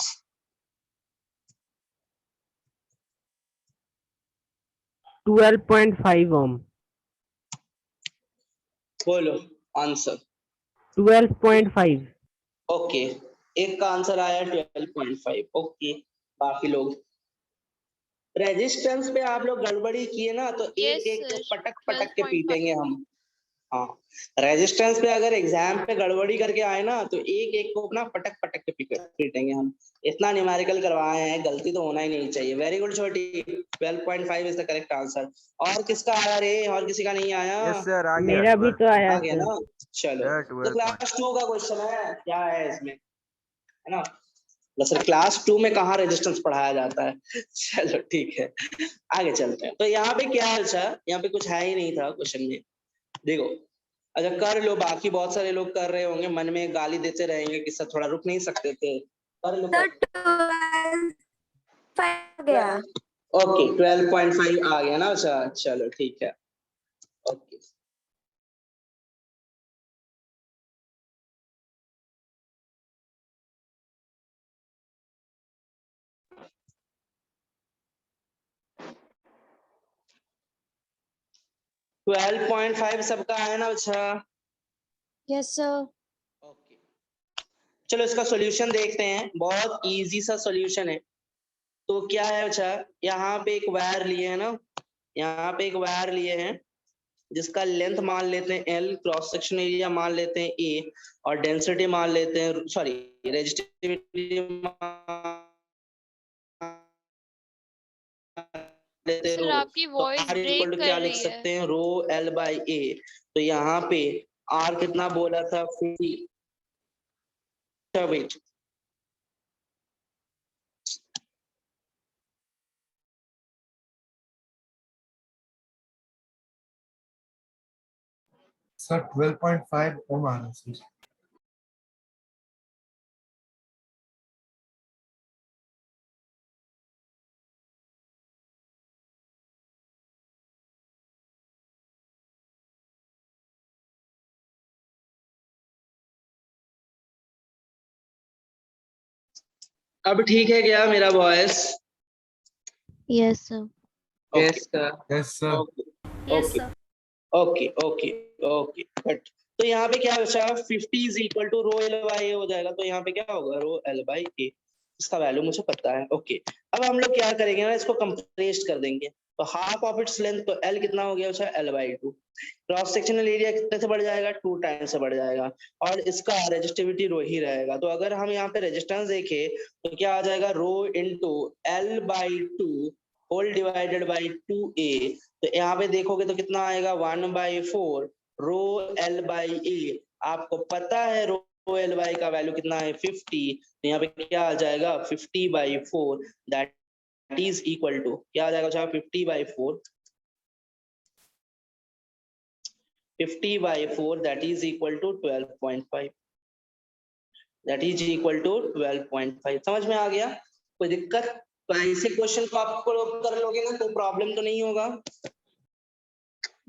$12.5 ohm. बोलो answer. 12.5. Okay, एक का answer आया 12.5। Okay, बाकी लोग resistance पे आप लोग गड़बड़ी किए ना तो Yes, एक एक sir. को पटक पटक के 12.5. पीटेंगे हम। हाँ, रेजिस्टेंस पे अगर एग्जाम पे गड़बड़ी करके आए ना तो एक एक को अपना पटक पटक के पीटेंगे हम। इतना न्यूमेरिकल करवाए हैं, गलती तो होना ही नहीं चाहिए। वेरी गुड छोटी, 12.5 इज द करेक्ट आंसर। और किसका आया रे? और किसी का नहीं आया? यस सर, आ गया। मेरा भी तो आया आ गया सर। ना, चलो। सर, तो 12 क्लास 2 का क्वेश्चन है, क्या है इसमें, है ना? सर क्लास 2 में कहाँ रेजिस्टेंस पढ़ाया जाता है? चलो ठीक है, आगे चलते हैं। तो यहाँ पे क्या है? अच्छा, यहाँ पे कुछ है ही नहीं था क्वेश्चन में। देखो, अच्छा कर लो, बाकी बहुत सारे लोग कर रहे होंगे, मन में गाली देते रहेंगे कि सर थोड़ा रुक नहीं सकते थे। कर लो। ओके, 12.5 आ गया ना? अच्छा चलो ठीक है, ओके। ट्वेल्व पॉइंट 5 सबका है ना? अच्छा Yes, sir. ओके, चलो इसका सॉल्यूशन देखते हैं। बहुत इजी सा सॉल्यूशन है। तो क्या है? अच्छा, यहाँ पे एक वायर लिए है ना, यहाँ पे एक वायर लिए हैं जिसका लेंथ मान लेते हैं L, क्रॉस सेक्शन एरिया मान लेते हैं A, और डेंसिटी मान लेते हैं, सॉरी रेजिस्टिविटी लेते हैं सर रो। आपकी तो voice R break equal to क्या कर लिख रही है। सकते हैं? Rho L by A। तो यहाँ पे R कितना बोला था? 50। वेट, Sir, 12.5 ohm आ रहा है sir. अब ठीक है क्या मेरा voice? Yes, sir. Yes, sir. Yes, sir. Yes, sir. Okay okay okay, but तो यहाँ पे क्या बचा? 50 is equal to rho L by A हो जाएगा। तो यहाँ पे क्या होगा? Rho L by A. इसका वैल्यू मुझे पता है। ओके, अब हम लोग क्या करेंगे ना, इसको कंप्रेस कर देंगे। तो हाफ ऑफ इट्स लेंथ, तो L कितना हो गया? अच्छा L by 2। Cross sectional area कितने से बढ़ जाएगा? 2 टाइम्स से बढ़ जाएगा। और इसका रेजिस्टिविटी रो ही रहेगा। तो अगर हम यहाँ पे रेजिस्टेंस देखें तो क्या आ जाएगा? Rho into L by 2 whole divided by 2A। तो यहाँ पे देखोगे तो कितना आएगा? 1/4 रो L बाई ए। आपको पता है रो L बाई का वैल्यू कितना है? 50। तो यहाँ पे क्या आ जाएगा? 50/4, दैट इज इक्वल टू क्या आ जाएगा? 50/4, 50/4 that is equal to 12.5, that is equal to 12.5। समझ में आ गया? कोई दिक्कत? तो ऐसे क्वेश्चन को आपको लोग कर लोगे ना, कोई प्रॉब्लम तो नहीं होगा?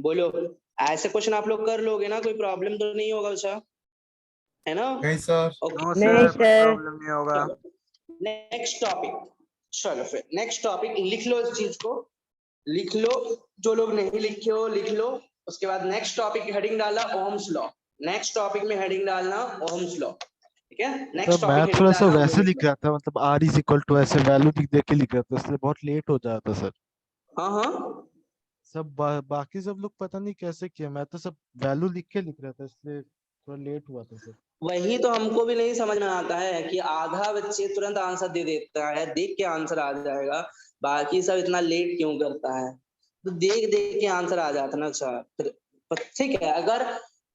बोलो, ऐसे क्वेश्चन आप लोग कर लोगे ना, कोई प्रॉब्लम तो नहीं होगा? अच्छा है ना? नहीं sir. नो नहीं सर, कोई सर। प्रॉब्लम नहीं होगा। नेक्स्ट टॉपिक, चलो फिर नेक्स्ट टॉपिक लिख लो, इस चीज को लिख लो। जो लोग नहीं लिखे हो लिख लो। उसके बाद नेक्स्ट टॉपिक हेडिंग डालना ओम्स लॉ। नेक्स्ट टॉपिक में हेडिंग डालना ओम्स लॉ, ठीक है? नेक्स्ट तो मैं टॉपिक थोड़ा हेडिंग सा डालना वैसे ओम्स लिख लॉ। रहा था, मतलब R इज इक्वल टू ऐसे वैल्यू देख के लिख रहा था, इसलिए बहुत लेट हो जाता सर। हाँ हाँ, सब बाकी सब लोग पता नहीं कैसे किया, मैं तो सब वैल्यू लिख के लिख रहा था, इसलिए थोड़ा लेट हुआ था सर। वही तो हमको भी नहीं समझ में आता है कि आधा बच्चे तुरंत आंसर दे देता है, देख के आंसर आ जाएगा, बाकी सब इतना लेट क्यों करता है? तो देख देख के आंसर आ जाता ना। अच्छा फिर ठीक है, अगर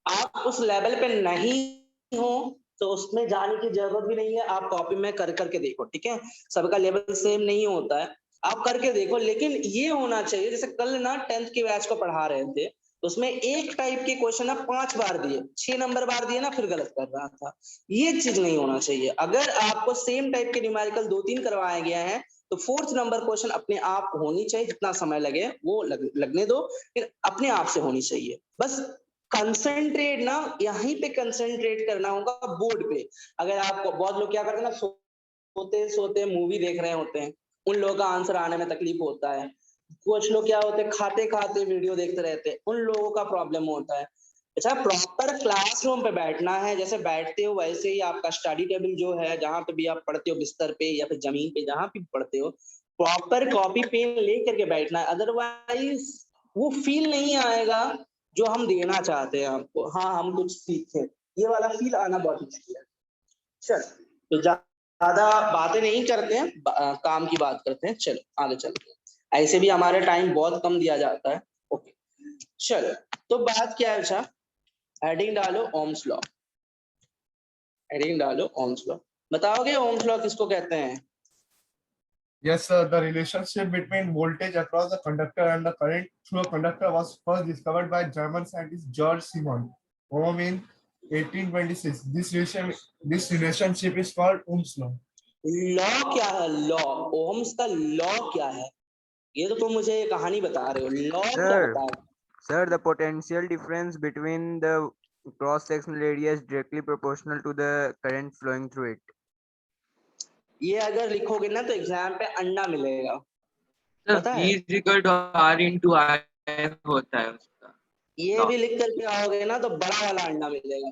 आप उस लेवल पे नहीं हो तो उसमें जाने की जरूरत भी नहीं है। आप कॉपी में कर करके देखो, ठीक है? सबका लेवल सेम नहीं होता है, आप करके देखो। लेकिन ये होना चाहिए, जैसे कल ना 10th के बैच को पढ़ा रहे थे, उसमें एक टाइप के क्वेश्चन ना 5 बार दिए, 6 नंबर बार दिए ना, फिर गलत कर रहा था। ये चीज नहीं होना चाहिए। अगर आपको सेम टाइप के न्यूमेरिकल 2-3 करवाया गया है तो 4th नंबर क्वेश्चन अपने आप होनी चाहिए, जितना समय लगे वो लगने दो, फिर अपने आप से होनी चाहिए। बस कंसंट्रेट ना यहीं पे कंसंट्रेट करना होगा बोर्ड पे। अगर आपको बहुत लोग क्या करते हैं ना, सोते सोते मूवी देख रहे होते हैं, उन लोगों का आंसर आने में तकलीफ होता है। कुछ लोग क्या होते हैं, खाते खाते वीडियो देखते रहते हैं, उन लोगों का प्रॉब्लम होता है। अच्छा, प्रॉपर क्लासरूम पे बैठना है, जैसे बैठते हो वैसे ही आपका स्टडी टेबल जो है, जहां पे भी आप पढ़ते हो, बिस्तर पे या फिर जमीन पे, जहां भी पढ़ते हो, प्रॉपर कॉपी पेन लेकर के बैठना है। अदरवाइज वो फील नहीं आएगा जो हम देना चाहते हैं आपको। हाँ, हम कुछ सीखे, ये वाला फील आना बहुत मुश्किल है। चल, तो ज्यादा बातें नहीं करते हैं, काम की बात करते हैं। चलो आगे चलते हैं, ऐसे भी हमारे टाइम बहुत कम दिया जाता है। ओके, चलो, तो बात क्या है? अच्छा, हेडिंग डालो ओम्स लॉ, हेडिंग डालो ओम्स लॉ। बताओगे ओम्स लॉ किसको कहते हैं? Yes, sir. The relationship between voltage across the conductor and the current through a conductor was first discovered by German scientist George Simon Ohm in 1826. This relationship is called Ohm's law. Law क्या है? Law, ohms का law क्या है? ये तो तुम मुझे कहानी बता रहे हो, लॉ क्या Sir, बताओ? sir, the potential difference between the cross-sectional area is directly proportional to the current flowing through it. ये अगर लिखोगे ना तो एग्जाम पे अंडा मिलेगा। सर पता है? V is equal to R into I होता है उसका। ये Law. भी लिख करके आओगे ना तो बड़ा वाला अंडा मिलेगा।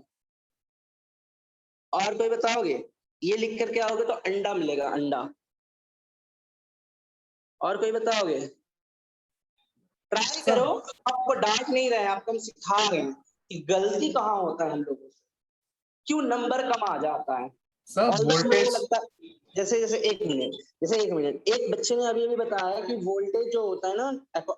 और कोई बताओगे? ये लिख करके आओगे तो अंडा मिलेगा, अंडा। और कोई बताओगे? ट्राई करो, आपको डांट नहीं रहे हैं, आपको हम सिखा रहे हैं कि गलती कहाँ होता है हम लोगों से, क्यों नंबर कम आ जाता है। Sir, और लोगों को voltage. लगता है, जैसे जैसे एक मिनट, एक बच्चे ने अभी बताया कि वोल्टेज जो होता है ना,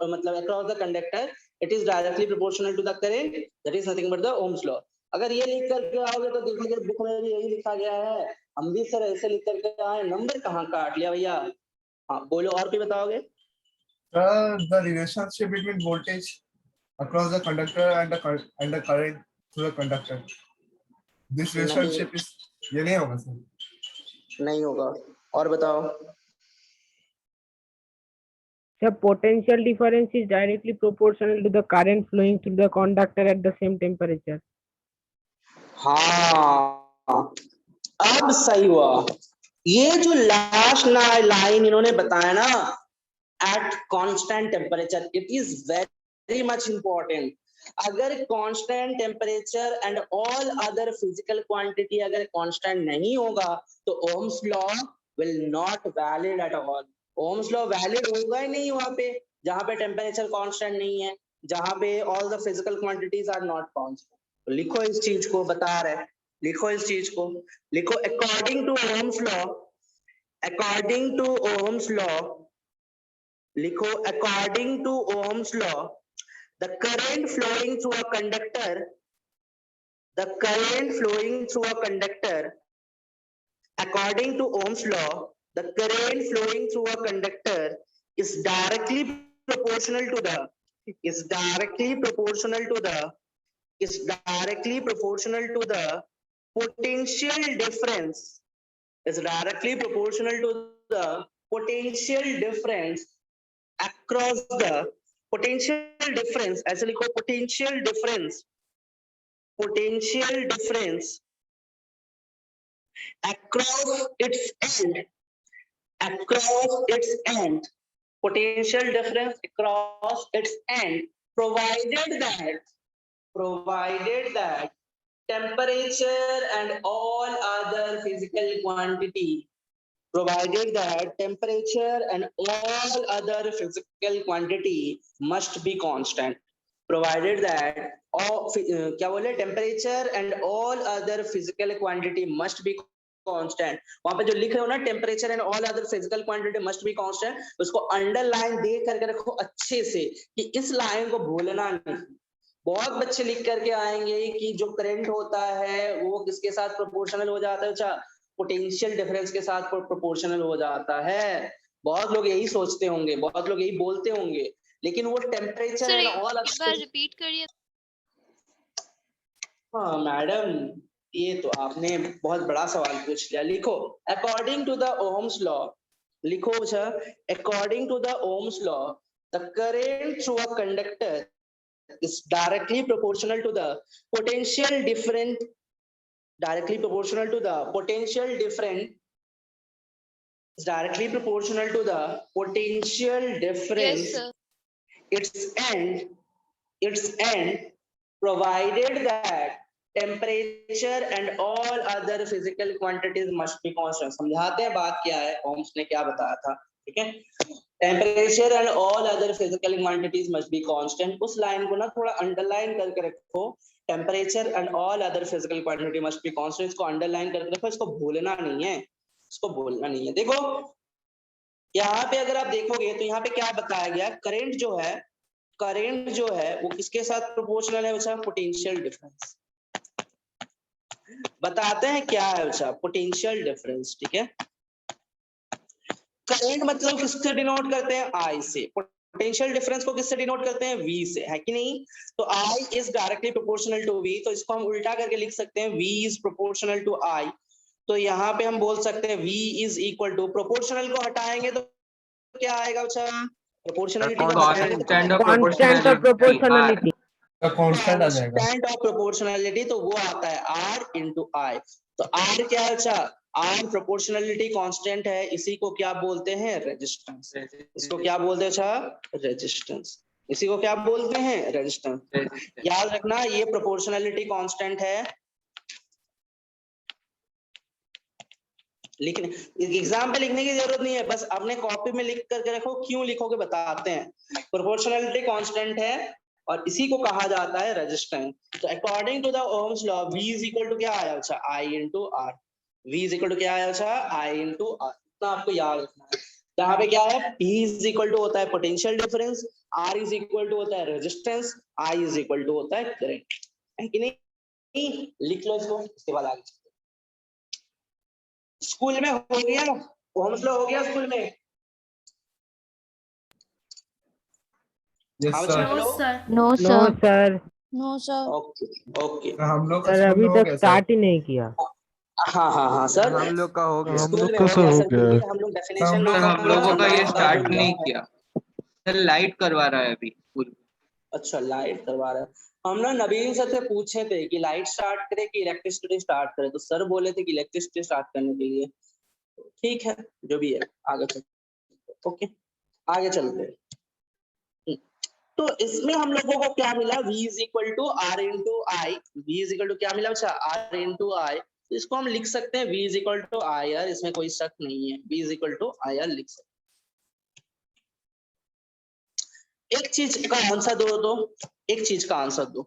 मतलब across the conductor, it is directly proportional to the current, that is nothing but the Ohm's law. अगर ये लिख करके आओगे तो देखोगे बुक में भी यही लिखा गया है, हम भी सर ऐसे लिख करके आए, नंबर कहाँ काट लिया भैया। हाँ बोलो, और कोई बताओगे? Sir, the relationship between voltage across the conductor and the current through the conductor. This relationship is ये नहीं होगा sir. नहीं होगा। और बताओ? The potential difference is directly proportional to the current flowing through the conductor at the same temperature. हाँ, अब सही हुआ। ये जो लास्ट लाइन इन्होंने बताया ना, at constant temperature, it is very much important. अगर constant temperature and all other physical quantity अगर कांस्टेंट नहीं होगा तो Ohm's law will not valid at all. Ohm's law valid होगा ही नहीं वहां पे जहां पे टेम्परेचर कांस्टेंट नहीं है, जहां पे all the physical quantities are not constant. तो लिखो इस चीज को, बता रहे, लिखो इस चीज को, लिखो according to Ohm's law, according to Ohm's law, लिखो according to Ohm's law, the current flowing through a conductor, the current flowing through a conductor, according to Ohm's law, the current flowing through a conductor is directly proportional to the, is directly proportional to the, is directly proportional to the potential difference, is directly proportional to the potential difference across the potential difference, ऐसे लिखो potential difference, potential difference across its end, across its end, potential difference across its end, provided that temperature and all other physical quantity, provided that temperature and all other physical quantity must be constant, provided that all क्या बोले, temperature and all other physical quantity must be constant। वहां पे जो लिख रहे हो ना, temperature and all other physical quantity must be constant, उसको अंडरलाइन दे करके रखो अच्छे से कि इस लाइन को भूलना नहीं। बहुत बच्चे लिख करके आएंगे कि जो करंट होता है वो किसके साथ प्रोपोर्शनल हो जाता है? अच्छा, पोटेंशियल डिफरेंस के साथ प्रोपोर्शनल हो जाता है। बहुत लोग यही सोचते होंगे, बहुत लोग यही बोलते होंगे, लेकिन वो टेम्परेचर सर एंड एक ऑल बार रिपीट करिए। हाँ मैडम, ये तो आपने बहुत बड़ा सवाल पूछ लिया। लिखो according to the Ohm's law, लिखो sir, according to the Ohm's law the current through a conductor is directly proportional to the potential different, directly proportional to the potential different, is directly proportional to the potential Yes, difference sir. its end provided that temperature and all other physical quantities must be constant। समझाते हैं बात क्या है, ohms ने क्या बताया था, ठीक है। Temperature and all other physical quantities must be constant, उस लाइन को ना थोड़ा अंडरलाइन करके रखो, temperature and all other physical quantity must be constant, इसको अंडरलाइन करके रखो, इसको भूलना नहीं है, इसको भूलना नहीं है। देखो यहाँ पे अगर आप देखोगे तो यहाँ पे क्या बताया गया, करंट जो है वो किसके साथ प्रोपोर्शनल है बच्चा, पोटेंशियल डिफरेंस। बताते हैं क्या है बच्चा पोटेंशियल डिफरेंस, ठीक है। करंट मतलब किससे डिनोट करते हैं, आई से, पोटेंशियल डिफरेंस को किससे डिनोट करते हैं, वी से, है कि नहीं। तो I is directly proportional to V, तो इसको हम उल्टा करके लिख सकते हैं V is proportional to I. तो यहाँ पे हम बोल सकते हैं V is equal to, proportional को हटाएंगे तो क्या आएगा बच्चा, प्रोपोर्शनलिटी को हटाएंगे तो constant of constant of proportionality, constant आ जाएगा। कांस्टेंट ऑफ प्रोपोर्शनलिटी, तो वो आता है आर इंटू आई। तो आर क्या है बच्चा, आर प्रोपोर्शनलिटी कांस्टेंट है, इसी को क्या बोलते हैं, रेजिस्टेंस। इसको क्या बोलते हैं अच्छा, रेजिस्टेंस। इसी को क्या बोलते हैं, रेजिस्टेंस। याद रखना ये प्रोपोर्शनलिटी कांस्टेंट है, लिखने एग्जाम पे लिखने की जरूरत नहीं है, बस अपने कॉपी में लिख करके रखो। क्यों लिखोगे बताते हैं। प्रोपोर्शनलिटी कांस्टेंट है और इसी को कहा जाता है रेजिस्टेंस। तो according to the Ohm's law V is equal to क्या आया अच्छा, I into R. V is equal to क्या आया अच्छा, I इंटू आर। इतना आपको याद रखना है। यहाँ पे क्या है, P इज इक्वल टू होता है potential difference, R is equal to होता है resistance, I is equal to होता है करंट, है कि नहीं। लिख लो इसको, इसके बाद आगे स्कूल में हो गया, ओम्स लॉ हो गया स्कूल में। यस हाँ सर। बच्चा, no sir. No, no sir. सर, No, sir. Okay okay. हम लोग का सर स्कूल अभी में हो तक गया सर। स्टार्ट ही नहीं किया। हाँ सर, हम लोग का हो गया। हम स्कूल लोग में का हो तो गया हो सर, गया क्योंकि है। हम लोग डेफिनेशन हम लोग सर हम लोगों का ये स्टार्ट जो नहीं है। किया सर, लाइट करवा रहा है अभी स्कूल। अच्छा लाइट करवा रहा है। हम ना नवीन सर से पूछे थे कि लाइट स्टार्ट करे कि इलेक्ट्रिसिटी स्टार्ट करे, तो सर बोले थे कि इलेक्ट्रिसिटी स्टार्ट करने के लिए। ठीक है जो भी है, आगे चलते। ओके आगे चलते हैं। तो इसमें हम लोगों को क्या मिला, V is equal to R into I. V is equal to क्या मिला बच्चा, आर इंटू आई। तो इसको हम लिख सकते हैं V is equal to I R, इसमें कोई शक नहीं है, V is equal to I R लिख सकते हैं। एक चीज का आंसर दो, एक चीज का आंसर दो।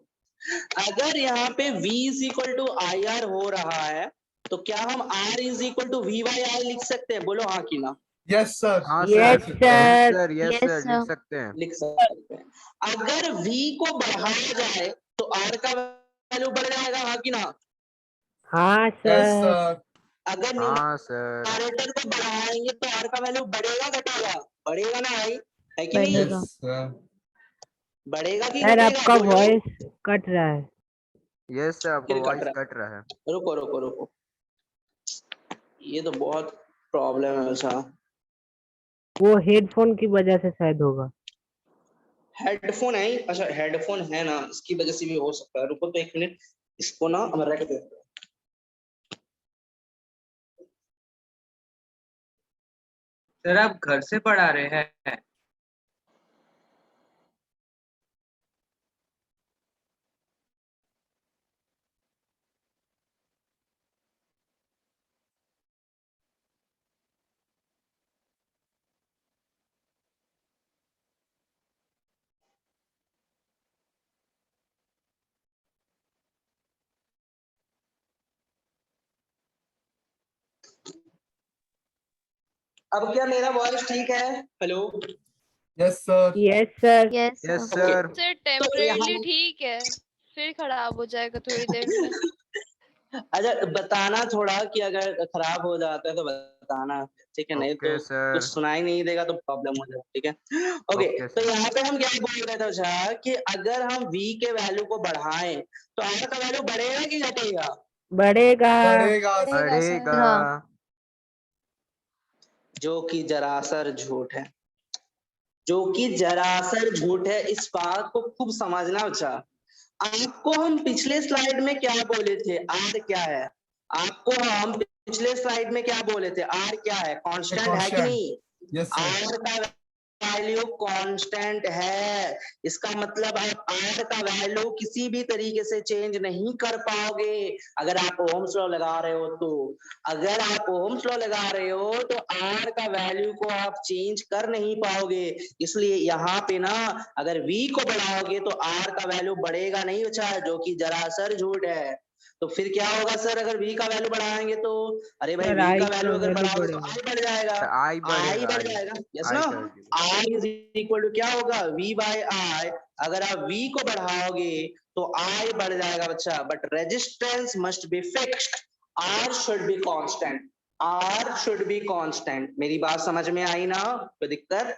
अगर यहाँ पे V is equal to I R हो रहा है तो क्या हम R is equal to V by R लिख सकते हैं, बोलो हाँ कि ना। Yes sir. हाँ yes sir, sir, yes Yes, sir, sir. लिख सकते हैं। लिख सकते हैं। अगर V को बढ़ाया जाए तो R का वैल्यू बढ़ जाएगा, हाँ कि ना। हाँ यस सर, सर। अगर हाँ सर, न्यूमरेटर को बढ़ाएंगे तो R का वैल्यू बढ़ेगा घटेगा, बढ़ेगा ना भाई, है कि नहीं। बढ़ेगा। Yes sir. बढ़ेगा कि सर घटेगा, आपका बोलो। वॉइस कट रहा है। यस सर, आपका फिर वॉइस कट कट रहा है। रुको रुको रुको, ये तो बहुत प्रॉब्लम है ऐसा। वो हेडफोन की वजह से शायद होगा। हेडफोन है, अच्छा हेडफोन है ना, इसकी वजह से भी हो सकता है। रुको तो एक मिनट, इसको ना हम रख देते हैं। सर आप घर से पढ़ा रहे हैं। अब क्या मेरा वॉइस ठीक है, hello. Yes sir. Yes sir, Yes, sir. Yes sir, sir temporary ठीक है, फिर खराब हो जाएगा थोड़ी देर में। अच्छा बताना थोड़ा कि अगर खराब हो जाता है तो बताना, ठीक है, नहीं Okay, तो sir. कुछ सुनाई नहीं देगा तो प्रॉब्लम हो जाएगा, ठीक है। ओके, Okay, तो sir. यहाँ पे हम क्या बोल रहे थे अच्छा कि अगर हम v के वैल्यू को बढ़ाएं तो r का वैल्यू बढ़ेगा कि घटेगा? बढ़ेगा। बढ़ेगा sir. बढ़ेगा। जो कि जरासर झूठ है, जो कि जरासर झूठ है। इस बात को खूब समझना बच्चा। आपको हम पिछले स्लाइड में क्या बोले थे, आर क्या है? आपको हम पिछले स्लाइड में क्या बोले थे, आर क्या है? कांस्टेंट है कि constant. नहीं? Yes sir. आर का वैल्यू कांस्टेंट है, इसका मतलब आप आर का वैल्यू किसी भी तरीके से चेंज नहीं कर पाओगे अगर आप ओम्स लॉ लगा रहे हो तो। अगर आप ओम्स लॉ लगा रहे हो तो आर का वैल्यू को आप चेंज कर नहीं पाओगे। इसलिए यहाँ पे ना अगर v को बढ़ाओगे तो आर का वैल्यू बढ़ेगा नहीं बच्चा, जो कि जरासर झूठ है। तो फिर क्या होगा सर अगर v का वैल्यू बढ़ाएंगे तो? अरे भाई सर v आई का का वैल्यू अगर वैल्यू बढ़ाओगे तो बढ़ेगा। i बढ़ जाएगा, I i बढ़ेगा, बढ़ I. जाएगा, यस I ना। कर दिया। i इज इक्वल टू क्या होगा, v बाय आई। अगर आप v को बढ़ाओगे तो i बढ़ जाएगा बच्चा, but resistance must be fixed, r should be constant, r should be constant. मेरी बात समझ में आई ना? कोई दिक्कत?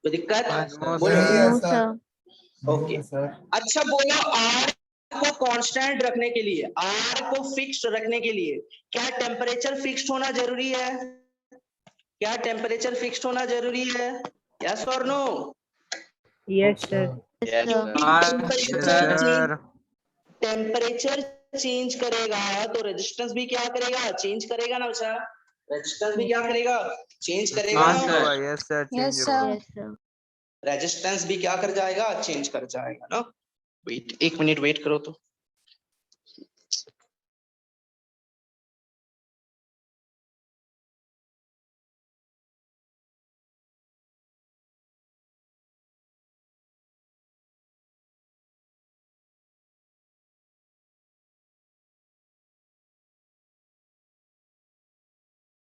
कोई दिक्कत? No, बोलो। नहीं है No, sir. sir. नहीं ओके, है sir. अच्छा बोलो, r को कांस्टेंट रखने के लिए, r को फिक्स्ड रखने के लिए क्या टेम्परेचर फिक्स्ड होना जरूरी है? क्या टेम्परेचर फिक्स्ड होना जरूरी है? यस और no? Yes sir. Yes sir. sir. Yes, sir. Temperature change करेगा तो रेजिस्टेंस भी क्या करेगा, चेंज करेगा ना बच्चा। रेजिस्टेंस भी क्या करेगा, चेंज करेगा हाँ, ना। sir. होगा, yes sir, Yes, change sir. होगा। Yes, sir. रेजिस्टेंस भी क्या कर जाएगा, चेंज कर जाएगा ना। वेट, एक मिनट वेट करो तो।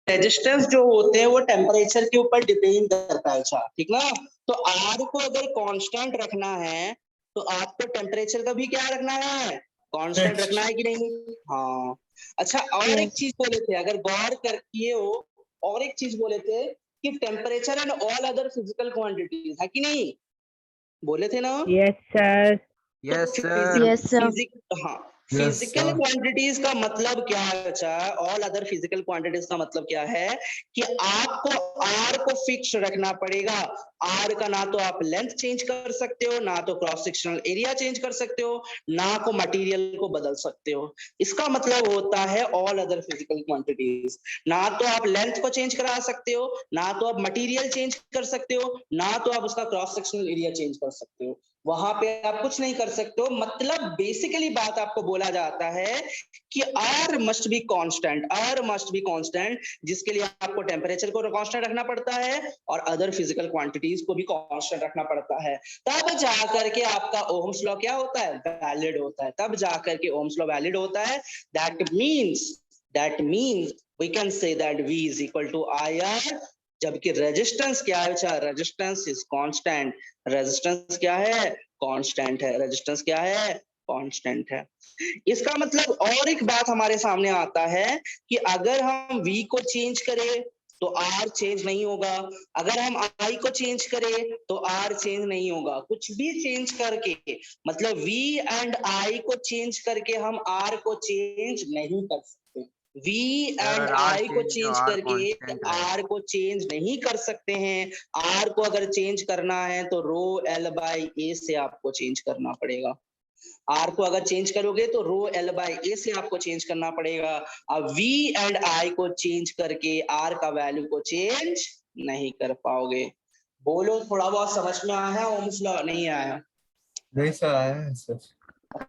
रेजिस्टेंस जो होते हैं वो टेम्परेचर के ऊपर डिपेंड करता है, अच्छा ठीक ना। तो आर को अगर कांस्टेंट रखना है तो आपको टेम्परेचर का भी क्या रखना है, कांस्टेंट Fixed. रखना है कि नहीं? हाँ। अच्छा और एक Yes. चीज बोले थे, अगर गौर कर किए हो, और एक चीज बोले थे कि temperature and all other physical quantities, है कि नहीं? बोले थे ना। Yes sir. Yes sir. Yes, sir. हाँ, Yes फिजिकल sir. क्वांटिटीज का मतलब क्या है बच्चा, ऑल अदर फिजिकल क्वांटिटीज का मतलब क्या है कि आपको आर को फिक्स रखना पड़ेगा। आर का ना तो आप लेंथ चेंज कर सकते हो, ना तो क्रॉस सेक्शनल एरिया चेंज कर सकते हो, ना को मटेरियल को बदल सकते हो। इसका मतलब होता है ऑल अदर फिजिकल क्वांटिटीज, ना तो आप लेंथ को चेंज करा सकते हो, ना तो आप मटेरियल चेंज कर सकते हो, ना तो आप उसका क्रॉस सेक्शनल एरिया चेंज कर सकते हो। वहां पे आप कुछ नहीं कर सकते हो। मतलब बेसिकली बात आपको बोला जाता है कि R must be constant, R must be constant, जिसके लिए आपको टेम्परेचर को कांस्टेंट रखना पड़ता है और अदर फिजिकल क्वांटिटीज को भी कांस्टेंट रखना पड़ता है। तब जाकर के आपका ओम्स लॉ क्या होता है, वैलिड होता है। तब जाकर के ओम्स लॉ वैलिड होता है। That means we can say that V is equal to IR, जबकि रेजिस्टेंस क्या है, रेजिस्टेंस इज कांस्टेंट। रेजिस्टेंस क्या है, कांस्टेंट है। रेजिस्टेंस क्या है, कांस्टेंट है। इसका मतलब और एक बात हमारे सामने आता है कि अगर हम V को चेंज करें तो R चेंज नहीं होगा, अगर हम I को चेंज करें तो R चेंज नहीं होगा। कुछ भी चेंज करके, मतलब V एंड I को चेंज करके हम R को चेंज नहीं कर सकते। V and Sir, R I को change चेंज R करके constant है। R को चेंज नहीं कर सकते हैं। R को अगर चेंज करना है तो रो L बाई A से आपको चेंज करना पड़ेगा। R को अगर चेंज करोगे तो रो L बाई A से आपको चेंज करना पड़ेगा। अब V एंड I को चेंज करके R का वैल्यू को चेंज नहीं कर पाओगे। बोलो, थोड़ा बहुत समझ में आया ओम्स लॉ, नहीं आया? नहीं sir, आया है sir.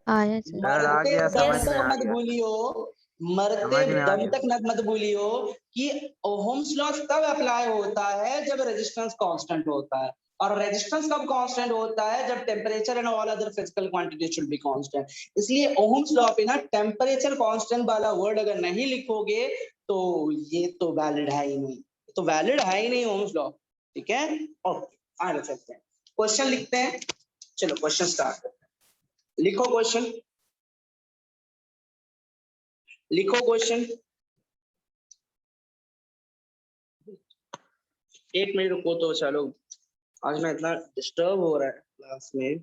आया sir. Sir, आ मरते गया, दम समझ में तक आ मत गया। भूलियो, मरते समझ में आ दम गया। तक मत भूलियो कि ओम्स लॉ तब अप्लाई होता है जब रेजिस्टेंस कांस्टेंट होता है। और रेजिस्टेंस कब कांस्टेंट होता है, जब temperature and all other physical quantity should be constant. इसलिए ओम्स लॉ पे ना टेम्परेचर कांस्टेंट वाला वर्ड अगर नहीं लिखोगे तो ये तो वैलिड है ही नहीं, तो वैलिड है ही नहीं ओम्स लॉ, ठीक है। ओके, आगे चलते हैं, क्वेश्चन लिखते हैं। चलो क्वेश्चन स्टार्ट करते हैं, लिखो क्वेश्चन। लिखो क्वेश्चन। 1 मिनट रुको तो चलो, आज मैं इतना डिस्टर्ब हो रहा है क्लास में।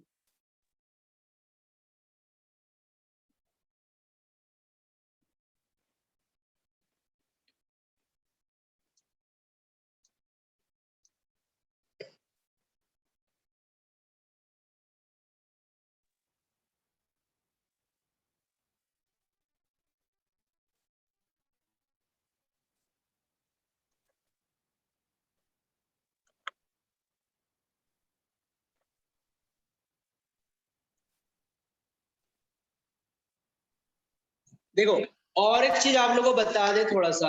देखो, और एक चीज आप लोगों को बता दे, थोड़ा सा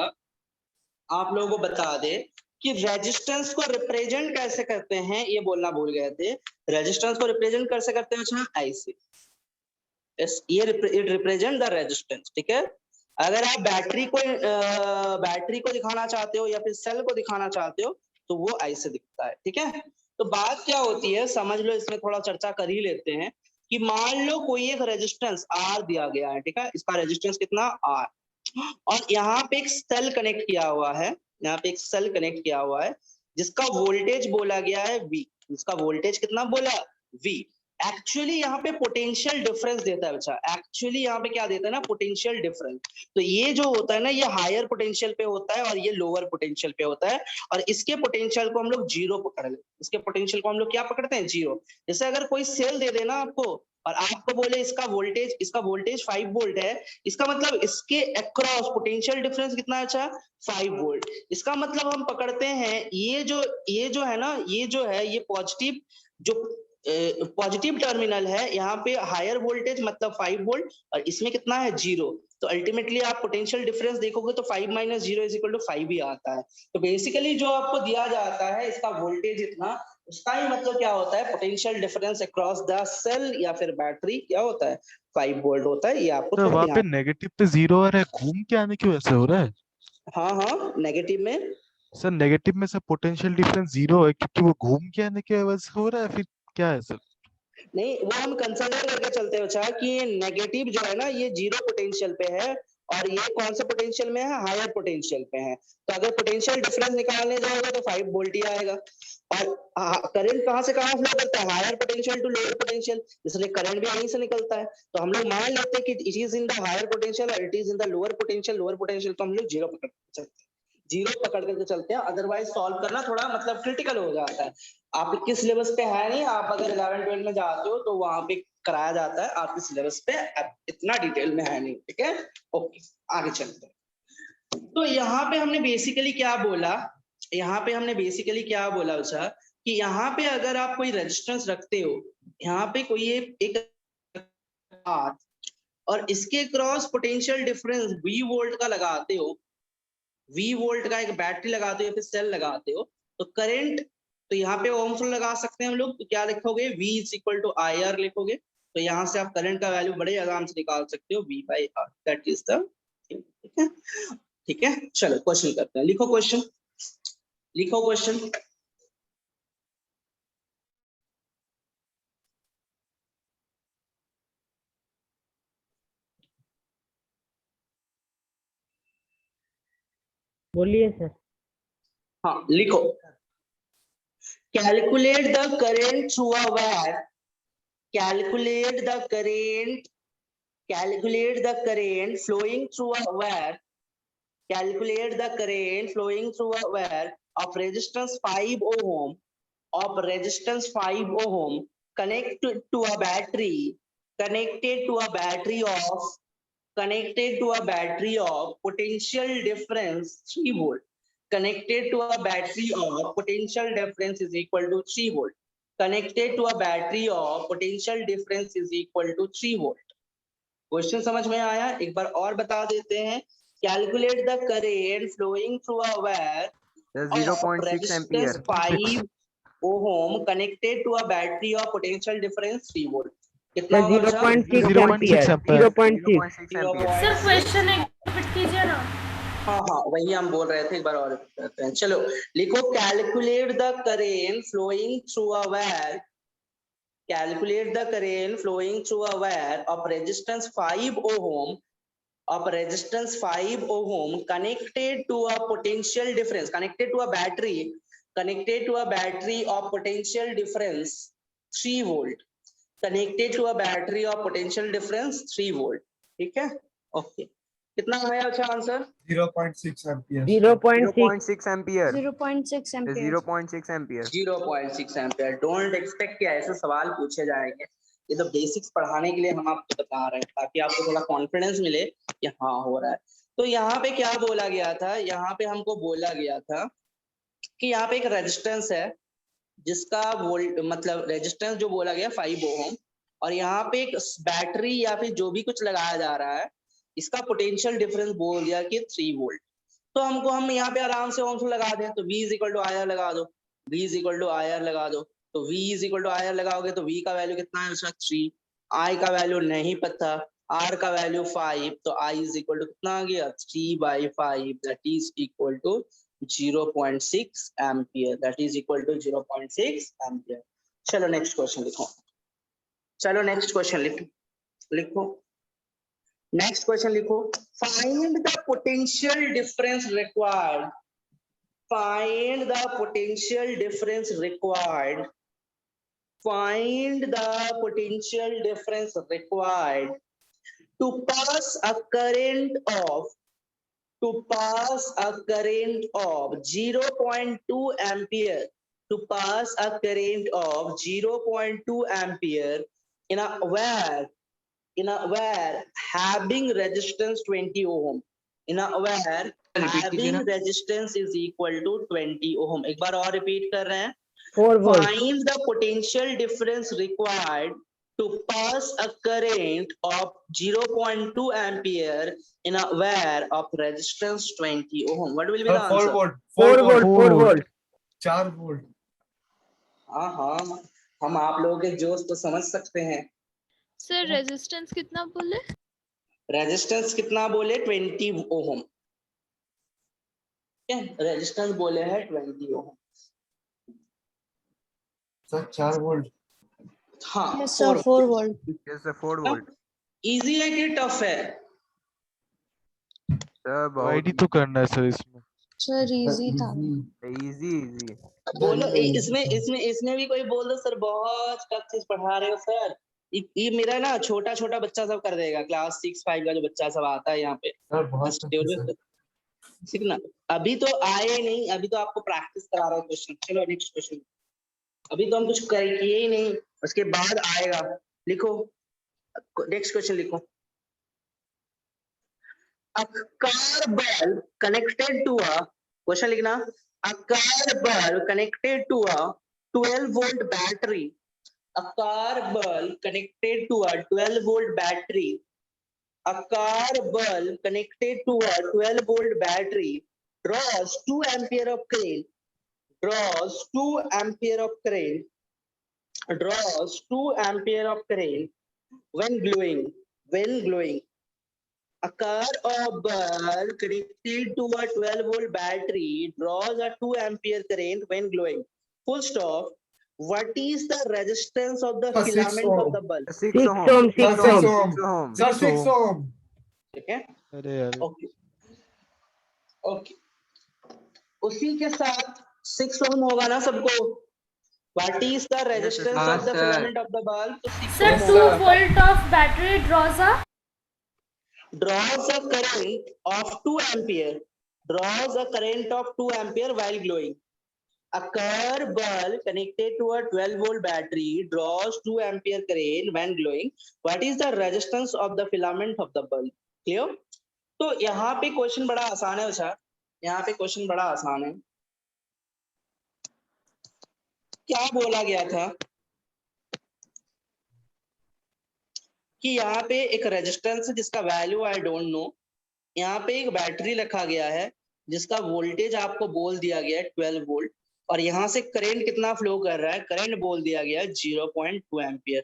आप लोगों को बता दे कि रेजिस्टेंस को रिप्रेजेंट कैसे करते हैं, ये बोलना भूल गए थे। रेजिस्टेंस को रिप्रेजेंट कैसे करते हैं? अच्छा, ऐसे, ये इट रिप्रेजेंट द रेजिस्टेंस, ठीक है। अगर आप बैटरी को दिखाना चाहते हो या फिर सेल को दिखाना चाहते हो तो वो ऐसे दिखता है, ठीक है। तो बात क्या होती है, समझ लो, इसमें थोड़ा चर्चा कर ही लेते हैं कि मान लो कोई एक रेजिस्टेंस R दिया गया है, ठीक है। इसका रेजिस्टेंस कितना? R, और यहाँ पे एक सेल कनेक्ट किया हुआ है, यहाँ पे एक सेल कनेक्ट किया हुआ है जिसका वोल्टेज बोला गया है V। इसका वोल्टेज कितना बोला? V। एक्चुअली यहाँ पे पोटेंशियल डिफरेंस देता है बच्चा, एक्चुअली यहाँ पे क्या देता है ना, पोटेंशियल डिफरेंस। तो ये जो होता है ना, ये हायर पोटेंशियल पे होता है और ये लोअर पोटेंशियल पे होता है, और इसके पोटेंशियल को हम लोग जीरो पकड़ लेते हैं। इसके पोटेंशियल को हम लोग क्या पकड़ते हैं? जीरो। जैसे अगर कोई सेल दे देना आपको और आपको बोले इसका वोल्टेज 5 वोल्ट है, इसका मतलब इसके अक्रॉस पोटेंशियल डिफरेंस कितना है? अच्छा, 5 वोल्ट। इसका मतलब हम पकड़ते हैं ये जो है ना, ये जो है ये पॉजिटिव टर्मिनल है, यहाँ पे हायर वोल्टेज मतलब 5 वोल्ट, और इसमें कितना है? 0। तो अल्टीमेटली आप पोटेंशियल डिफरेंस देखोगे तो 5 - 0 = 5 ही आता है। तो बेसिकली जो आपको दिया जाता है इसका वोल्टेज इतना, उसका ही मतलब क्या होता है? Potential difference across the cell या फिर बैटरी क्या होता है? 5 वोल्ट होता है। ये आपको तो थोड़ा वहाँ पे ध्यान। नेगेटिव पे 0 आ रहा है, घूम के आने की वजह से हो रहा है? हाँ, नेगेटिव में सर नेगेटिव में सर पोटेंशियल डिफरेंस 0 है क्योंकि वो घूम के आने की वजह से हो रहा है, फिर क्या है सर? नहीं, वो हम कंसिडर करके चलते हैं बच्चा कि ये नेगेटिव जो है ना, ये 0 पोटेंशियल पे है, और ये कौन से पोटेंशियल में है? हायर पोटेंशियल पे है। तो अगर पोटेंशियल डिफरेंस निकालने जाओगे तो 5 वोल्ट ही आएगा। और करंट कहाँ से कहाँ फ्लो करता है? Higher potential to lower potential, इसलिए करंट भी यहीं से निकलता है। तो हम लोग मान लेते हैं कि it is in the higher potential और it is in the lower potential. Lower potential तो हम लोग 0 पकड़ के चलते हैं, 0 पकड़ करके चलते हैं। अदरवाइज सॉल्व करना थोड़ा मतलब क्रिटिकल हो जाता है। आपके सिलेबस पे है नहीं, आप अगर 11-12 में जाते हो तो वहां पे कराया जाता है, आपके सिलेबस पे इतना डिटेल में है नहीं, ठीक है। ओके, आगे चलते हैं। तो यहाँ पे हमने बेसिकली क्या बोला, बच्चा, कि यहाँ पे अगर आप कोई रेजिस्टेंस रखते हो, यहाँ पे कोई एक R, और इसके cross potential difference V volt का लगाते हो, V वोल्ट का एक बैटरी लगाते हो या फिर सेल लगाते हो, तो करंट, तो यहाँ पे ओम्स लॉ लगा सकते हैं हम लोग। तो क्या लिखोगे? V = IR लिखोगे। तो यहाँ से आप करंट का वैल्यू बड़े आराम से निकाल सकते हो, V/R, दैट इज द, ठीक है। चलो क्वेश्चन करते हैं। लिखो क्वेश्चन। बोलिए सर। हाँ, लिखो। Calculate the current through a wire, calculate the current flowing through a wire, calculate the current flowing through a wire of resistance 5 ohm, connected to a battery of potential difference 3 volt, connected to a battery of potential difference is equal to 3 volt, connected to a battery of potential difference is equal to 3 volt। Question समझ में आया? एक बार और बता देते हैं। Calculate the current flowing through a wire 0.6 ampere 5 ohm connected to a battery of potential difference 3 volt। कितना सर होगा? 0.6 0.6 एम्पियर, एम्पियर। 0.6। सर क्वेश्चन एक रिपीट कीजिए ना। हाँ, वही हम बोल रहे थे, एक बार और करते हैं। चलो लिखो, calculate the current flowing through a wire, calculate the current flowing through a wire of resistance 5 ohm of resistance 5 ohm connected to a potential difference, connected to a battery of potential difference 3 volt, connected to a battery of potential difference 3 volt. ठीक है, okay, कितना आया अच्छा answer? 0.6 ampere. 0.6 ampere. 0.6 ampere. 0.6 ampere. 0.6 ampere. Don't expect कि ऐसे सवाल पूछे जाएंगे, ये तो बेसिक्स पढ़ाने के लिए हम आपको बता रहे हैं ताकि आपको थोड़ा कॉन्फिडेंस मिले कि हाँ हो रहा है। तो यहाँ पे क्या बोला गया था, यहाँ पे हमको बोला गया था कि यहाँ पे एक रेजिस्टेंस है जिसका वोल्ट मतलब रेजिस्टेंस जो बोला गया 5 ओम, और यहाँ पे एक बैटरी या फिर जो भी कुछ लगाया जा रहा है इसका पोटेंशियल डिफरेंस बोल दिया कि 3 वोल्ट। तो हम यहाँ पे आराम से ओम्स लगा दें, तो V is equal to IR लगा दो, V is equal to IR लगा दो, तो V is equal to IR लगाओगे तो V का वैल्यू कितना है उसका 3, I का वैल्यू नहीं पता, R का वैल्यू 5, तो I इज इक्वल टू कितना आ गया 3/5, that is equal to 0.6 ampere, that is equal to 0.6 ampere. चलो नेक्स्ट क्वेश्चन लिखो, चलो नेक्स्ट क्वेश्चन लिखो, नेक्स्ट क्वेश्चन लिखो, find the potential difference required, find the potential difference required, find the potential difference required to pass a current of 0.2 ampere, to pass a current of 0.2 ampere in a wire having resistance 20 ohm, in a wire having resistance is equal to 20 ohm। एक बार और repeat कर रहे हैं, 4 volt. find the potential difference required to pass a current of 0.2 ampere in a wire of resistance 20 ohm. What will be the 4 answer? volt. 4 volt. 4 volt. 4 volt. हाँ, हम आप लोगों के जोश तो समझ सकते हैं। सर रेजिस्टेंस कितना बोले? रेजिस्टेंस कितना बोले 20 ओम, रेजिस्टेंस बोले हैं 20 ओम। Sir 4 volt. हाँ Yes sir, 4 volt. Yes sir, 4 volt. Easy है कि टफ है? Sir, बहुत आईडी तो करना है सर इसमें। Sir, easy था। easy. बोलो इसमें भी कोई बोल दो सर बहुत टफ चीज पढ़ा रहे हो सर। ये मेरा ना छोटा छोटा बच्चा सब कर देगा, क्लास 6-5 का जो बच्चा सब आता है यहाँ पे। सर बहुत ठीक ना, अभी तो आए नहीं, अभी तो आपको प्रैक्टिस करा रहे हैं क्वेश्चन। चलो नेक्स्ट क्वेश्चन, अभी तो हम कुछ किए ही नहीं, उसके बाद आएगा। लिखो नेक्स्ट क्वेश्चन लिखो, a car bulb connected to a, question लिखना, a car bulb connected to a 12 volt battery, a car bulb connected to a 12 volt battery, a car bulb connected to a 12 volt battery draws 2 ampere of current, draws 2 ampere of current, draws 2 ampere of current when glowing. A car or bulb connected to a 12 volt battery draws a 2 ampere current when glowing. Full stop. What is the resistance of the 6 filament ohm. of the bulb? 6 6 ohm. ohm. 6 Sir, 6 ohm. ohm. Sir 6 ohm. ठीक है, अरे यार okay okay, उसी के साथ 6 ohm होगा ना सबको। What is the resistance हाँ, of the sir. filament of the bulb? तो 6 Sir, ohm 2 होगा। volt of battery draws a current of 2 ampere, draws a current of 2 ampere while glowing. A car bulb connected to a 12 volt battery draws 2 ampere current when glowing. What is the resistance of the filament of the bulb? Clear? तो यहाँ पे question बड़ा आसान है sir, यहाँ पे question बड़ा आसान है। क्या बोला गया था कि यहाँ पे एक रेजिस्टेंस है जिसका वैल्यू आई डोंट नो, यहाँ पे एक बैटरी रखा गया है जिसका वोल्टेज आपको बोल दिया गया है 12 वोल्ट, और यहाँ से करंट कितना फ्लो कर रहा है, करंट बोल दिया गया है 0.2 एम्पियर,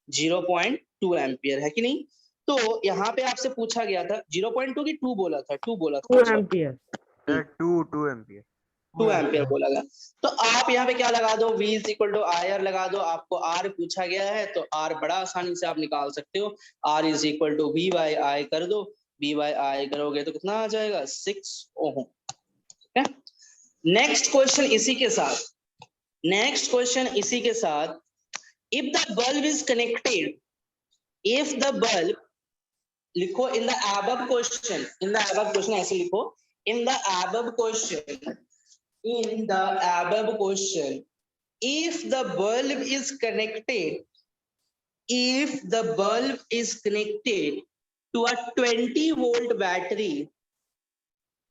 0.2 एम्पियर है कि नहीं। तो यहाँ पे आपसे पूछा गया था 0.2 की 2 बोला था, 2 बोला था 2 ampere. Sir, 2 ampere. 2 एम्पियर बोला गया। तो आप यहाँ पे क्या लगा दो, V is equal to IR लगा दो। आपको R पूछा गया है तो R बड़ा आसानी से आप निकाल सकते हो, R is equal to V by I कर दो, बी बाई आई करोगे तो कितना आ जाएगा 6 ओम। ठीक है, नेक्स्ट क्वेश्चन इसी के साथ, if the bulb is connected, if the bulb, लिखो in the above question, ऐसे लिखो, in the above question, if the bulb is connected to a 20 volt battery,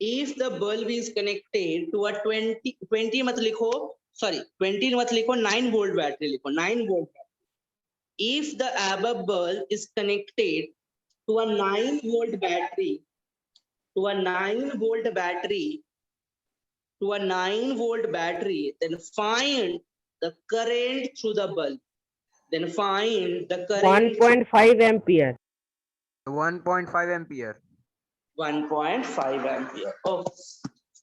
if the bulb is connected to a 20 मत लिखो, sorry 20 मत लिखो, 9 volt battery लिखो, 9 volt battery. If the above bulb is connected to a 9 volt battery, then find the current through the bulb. 1.5 ampere. 1.5 ampere. 1.5 ampere.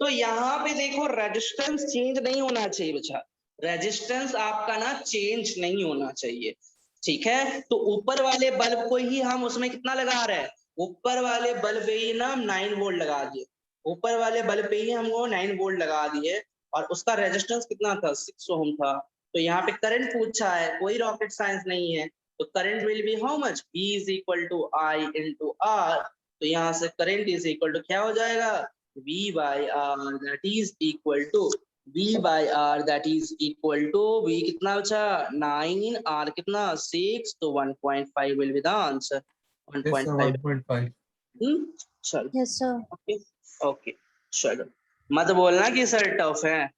तो यहाँ पे देखो resistance change नहीं होना चाहिए बच्चा, रेजिस्टेंस आपका ना चेंज नहीं होना चाहिए। ठीक है, तो ऊपर वाले बल्ब को ही हम उसमें कितना लगा रहे हैं, ऊपर वाले बल्ब पे ही ना 9 वोल्ट लगा दिए, ऊपर वाले बल्ब पे ही हमको 9 वोल्ट लगा दिए और उसका रेजिस्टेंस कितना था 6 ओम था। तो यहाँ पे करंट पूछा है, कोई रॉकेट साइंस नहीं है, तो current will be how much, V is equal to I into R। तो यहाँ से करंट इज इक्वल टू क्या हो जाएगा, V by R that is equal to V कितना बचा 9, R कितना 6, तो 1.5 विल बी द आंसर। 1.5। चलो Yes, sir. ओके चलो, मत बोलना कि सर टफ है,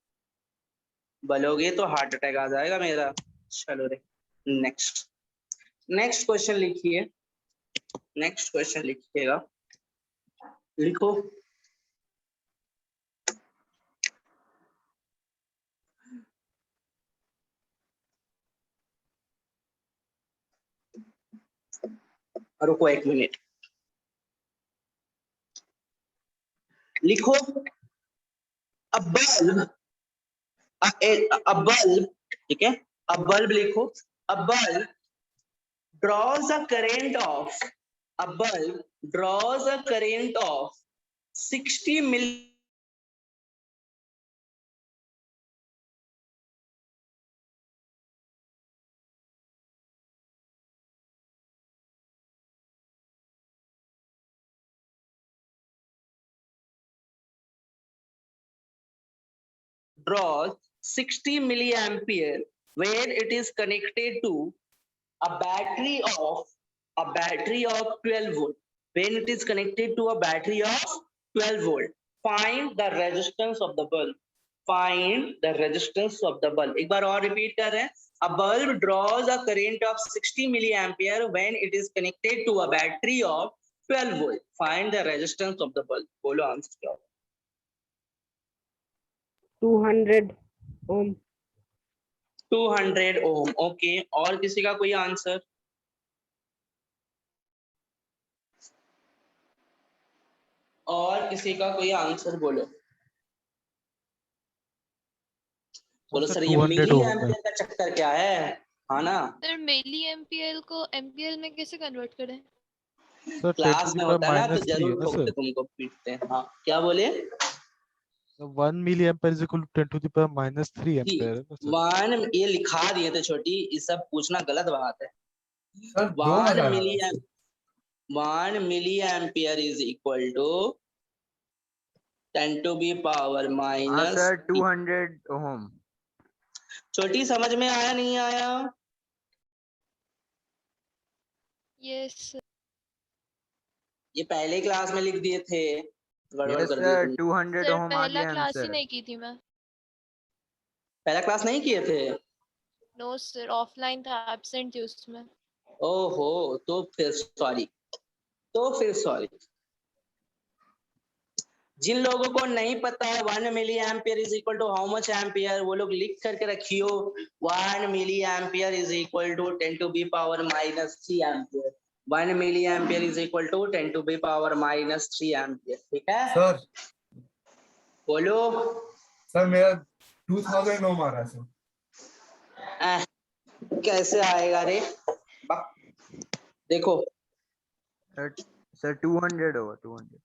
बोलोगे तो हार्ट अटैक आ जाएगा मेरा। चलो रे नेक्स्ट क्वेश्चन लिखिए, लिखिएगा, लिखो रुको 1 मिनट, लिखो अ बल्ब, ठीक है, अ बल्ब लिखो, अ bulb draws a current of 60 milli draws 60 milliampere when it is connected to a battery of 12 volt. When it is connected to a battery of 12 volt, find the resistance of the bulb. एक बार और repeat कर रहे हैं, a bulb draws a current of 60 milliampere when it is connected to a battery of 12 volt. Find the resistance of the bulb. बोलो answer क्या होगा? 200 ohm. 200 ओम। Okay, और किसी का कोई आंसर? और किसी का कोई आंसर बोलो। बोलो सर ये मिली एम्पियर का चक्कर क्या है, हाँ ना सर मिली एम्पियर को एम्पियर में कैसे कन्वर्ट करें? क्लास में होता है ना, तो जरूर ठोकते तुमको पीटते हैं। हाँ क्या बोले? 1 milliampere is equal to 10 to the power minus 3 ampere. 1 ये लिखा दिए थे छोटी, ये सब पूछना गलत बात है। 1 milli ampere is equal to 10 to the power minus sir 200 ohm. छोटी समझ में आया नहीं आया? यस ये पहले क्लास में लिख दिए थे, गड़बड़ कर सर दी 200 सर, ओम आ पहला गया क्लास ही आंसर। नहीं की थी मैं। पहला क्लास नहीं किए थे? नो सर, ऑफलाइन था, एब्सेंट थी उसमें। ओहो, तो फिर सॉरी। जिन लोगों को नहीं पता है 1 milli ampere is equal to how much ampere, वो लोग लिख करके रखियो 1 milli ampere is equal to 10 to the power minus 3 ampere. 1 milli ampere is equal to 10 to the power minus 3 ampere. ठीक है सर? बोलो सर मेरा 2000 ओम आ रहा है सर। कैसे आएगा रे? देखो सर 200 होगा 200।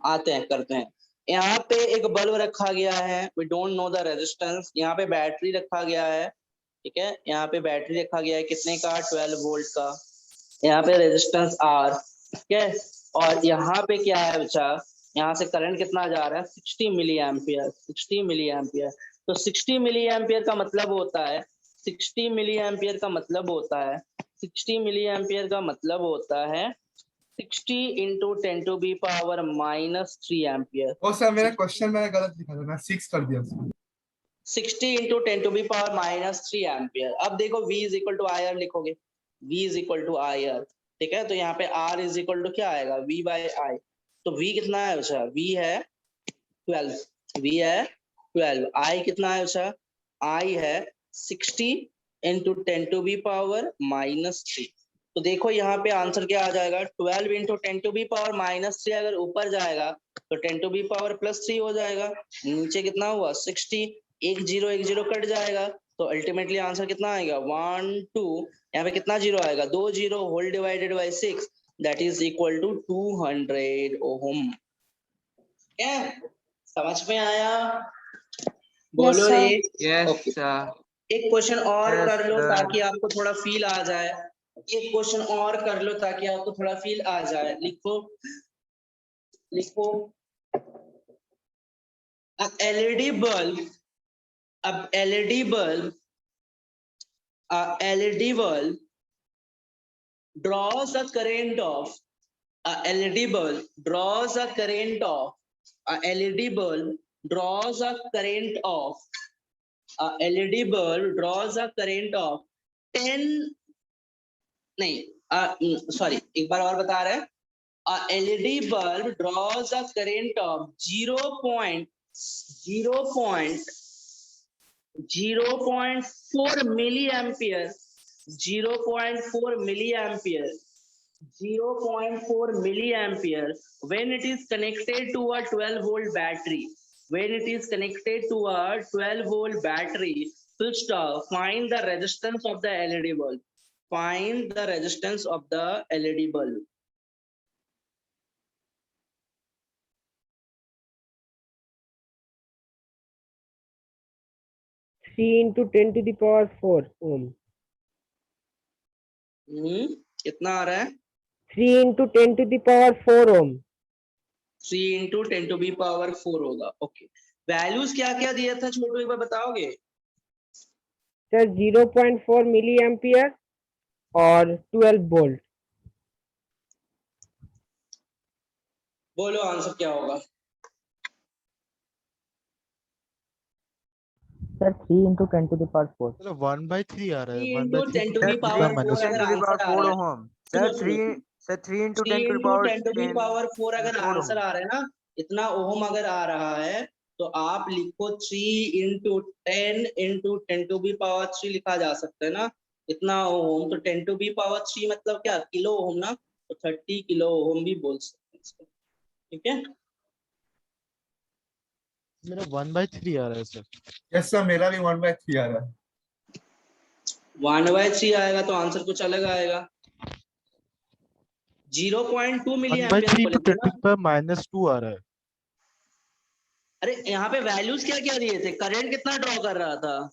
आते हैं करते हैं। यहाँ पे एक बल्ब रखा गया है, we don't know the resistance. यहाँ पे बैटरी रखा गया है, ठीक है, यहाँ पे बैटरी रखा गया है कितने का, 12 वोल्ट का। यहाँ पे रेजिस्टेंस R, ठीक है, और यहाँ पे क्या है बच्चा, यहाँ से करंट कितना जा रहा है, 60 मिली एम्पियर, 60 मिली एम्पियर। तो 60 मिली एम्पियर का मतलब होता है, 60 मिली एम्पियर का मतलब होता है, 60 मिली एम्पियर का मतलब होता है 60 into 10 to be power minus 3 ampere. Oh sir मेरा क्वेश्चन मैंने गलत लिखा था, मैं 6 कर दिया उसको। 60 into 10 to be power minus 3 ampere. अब देखो V is equal to IR लिखोगे, V is equal to IR, ठीक है, तो यहाँ पे R is equal to क्या आएगा, V by I। तो V कितना है बच्चा, V है 12, V है 12, I कितना है बच्चा, I है 60 into 10 to be power minus 3। तो देखो यहाँ पे आंसर क्या आ जाएगा, 12 into 10 to be power minus 3 अगर ऊपर जाएगा तो 10 to be power plus 3 हो जाएगा, नीचे कितना हुआ 60, एक जीरो कट जाएगा, तो अल्टीमेटली आंसर कितना आएगा 1 2, यहाँ पे कितना जीरो आएगा, 2 zero whole divided by 6, that is equal to 200 ohm. क्या समझ में आया, बोलो sir. रे। Yes, Okay. sir. एक क्वेश्चन और Yes, कर लो sir. ताकि आपको थोड़ा फील आ जाए, एक क्वेश्चन और कर लो ताकि आपको थोड़ा फील आ जाए। लिखो लिखो, अब एलईडी बल्ब, अब LED bulb, LED bulb draws a current of, LED bulb draws a current of, LED bulb draws a current of, LED bulb draws a current of 10, नहीं सॉरी एक बार और बता रहे हैं, LED bulb draws a current of 0.4 milliampere, 0.4 milliampere, 0.4 milliampere when it is connected to a 12 volt battery, when it is connected to a 12 volt battery switched off, find the resistance of the LED bulb, find the resistance of the LED bulb। Three into 10 to the power 4 ohm. कितना आ रहा है, 3 into 10 to the power 4 ohm. 3 into 10 to be power 4 होगा। Okay, values क्या क्या दिया था छोटू, एक बार बताओगे। सर 0.4 मिली एम्पियर और 12 वोल्ट। बोलो आंसर क्या होगा। Sir 3 into 10 to the power 4। चलो 1/3 आ रहा है, 3 1/3 into 10 to Sir, the 3 power into 4 10 अगर to the आंसर power आ 4 रहा है, ohm. Sir, 3 into 10 to the 3 power into 10 to the 10 power 4 अगर 4 आंसर ohm. आ रहा है ना, इतना ओम अगर आ रहा है तो आप लिखो 3 into 10 into 10 to the power 3 लिखा जा सकता है ना, इतना ओम। तो 10 to the power 3 मतलब क्या, किलो ओम ना, तो 30 किलो ओम भी बोल सकते हैं इसको, ठीक है। मेरा 1/3 आ रहा है सर। यस सर मेरा भी 1/3 आ रहा है। 1/3 आएगा तो आंसर कुछ अलग आएगा, 0.2 मिली 1/3 एम्पियर into 10 to बोलेंगे the power -2 आ रहा है। अरे यहाँ पे वैल्यूज क्या क्या दिए थे, करंट कितना ड्रॉ कर रहा था,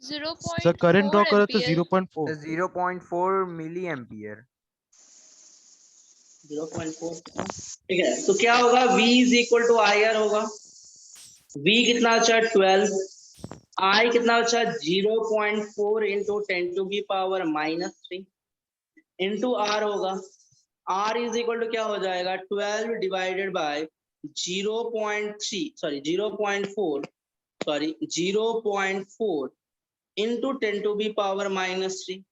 सर करंट ड्रॉ करा तो 0.4। Sir, 0.4 milliampere. 0.4, ठीक है, तो क्या होगा, V is equal to IR होगा। V कितना अच्छा 12, I कितना अच्छा 0.4 into 10 to the power -3 into R होगा। R is equal to क्या हो जाएगा 12 divided by 0.3 sorry 0.4 sorry 0.4 into 10 to the power -3,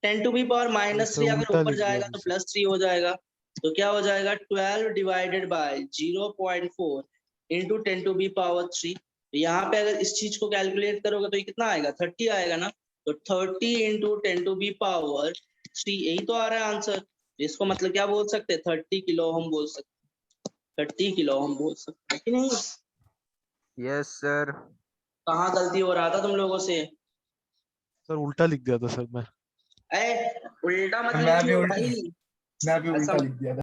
10 to the power -3 अगर उल्टा ऊपर लिख दिया जाएगा तो अभी सर। +3 हो जाएगा, तो क्या हो जाएगा 12 divided by 0.4 into 10 to the power 3। तो यहाँ पे अगर इस चीज को कैलकुलेट करोगे तो ये कितना आएगा 30 आएगा ना, तो 30 into 10 to the power 3, यही तो आ रहा है आंसर। इसको मतलब क्या बोल सकते हैं 30 किलो ओम बोल सकते, 30 किलो ओम बोल सकते हैं कि नहीं। Yes, sir. कहाँ गलती हो रहा था तुम लोगों से, सर उल्टा लिख दिया था सर मैं। उल्टा मत मैं भी लिखियो उल्टा, भाई, मैं भी उल्टा लिख दिया था।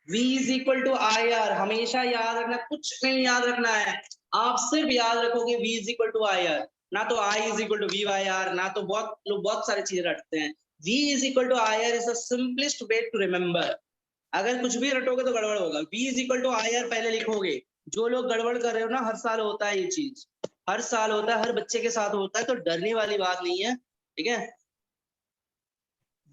V is equal to I R, हमेशा याद रखना, कुछ नहीं याद रखना है, आप सिर्फ याद रखोगे V is equal to I R, ना तो I is equal to V by R, ना तो बहुत लोग बहुत सारी चीजें रटते हैं। V is equal to I R is the simplest way to remember. अगर कुछ भी रटोगे तो गड़बड़ होगा। V is equal to I R पहले लिखोगे। जो लोग गड़बड़ कर रहे हो ना, हर साल होता है ये चीज, हर साल होता है, हर बच्चे के साथ होता है, तो डरने वाली बात नहीं है, ठीक है,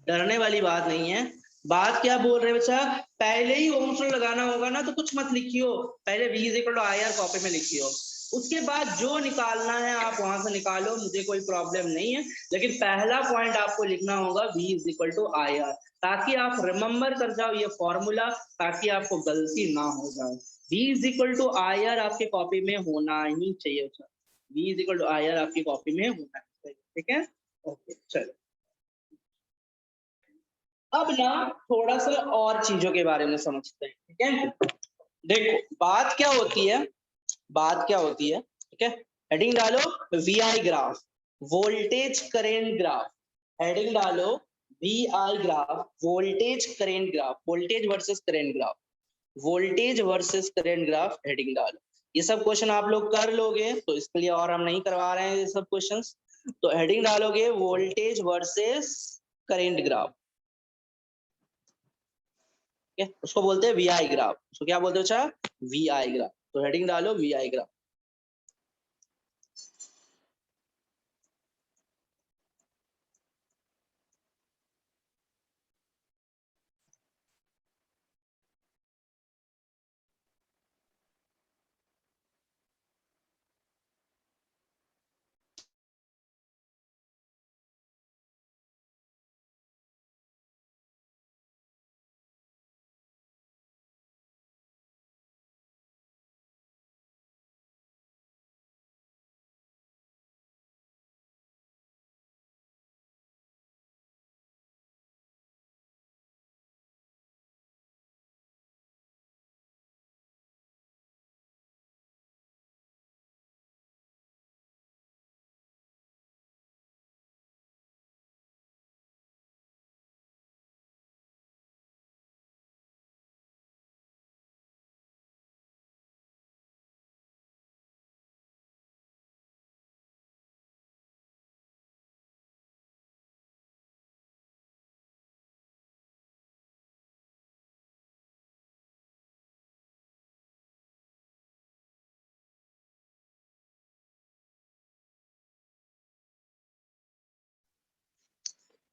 डरने वाली बात नहीं है। बात क्या बोल रहे बच्चा, पहले ही ओम्स लॉ लगाना होगा ना, तो कुछ मत लिखियो, पहले V is equal to I R copy में लिखियो, उसके बाद जो निकालना है आप वहां से निकालो, मुझे कोई प्रॉब्लम नहीं है, लेकिन पहला पॉइंट आपको लिखना होगा V is equal to I R, ताकि आप रिमेम्बर कर जाओ ये फॉर्मूला, ताकि आपको गलती ना हो जाए। V is equal to I R आपके कॉपी में होना ही चाहिए बच्चा, V is equal to I R आपकी कॉपी में होना चाहिए, ठीक है, ओके चलो। अब ना थोड़ा सा और चीजों के बारे में समझते हैं, ठीक है। देखो बात क्या होती है, बात क्या होती है, ठीक है, हेडिंग डालो VI graph, voltage current graph, heading डालो VI graph, voltage current graph, voltage versus current graph, voltage versus current graph, heading डालो। ये सब क्वेश्चन आप लोग कर लोगे, तो इसके लिए और हम नहीं करवा रहे हैं ये सब क्वेश्चंस, तो हेडिंग डालोगे वोल्टेज वर्सेस करेंट ग्राफ, उसको बोलते हैं VI ग्राफ, उसको क्या बोलते हो अच्छा, VI ग्राफ, तो हेडिंग डालो VI ग्राफ।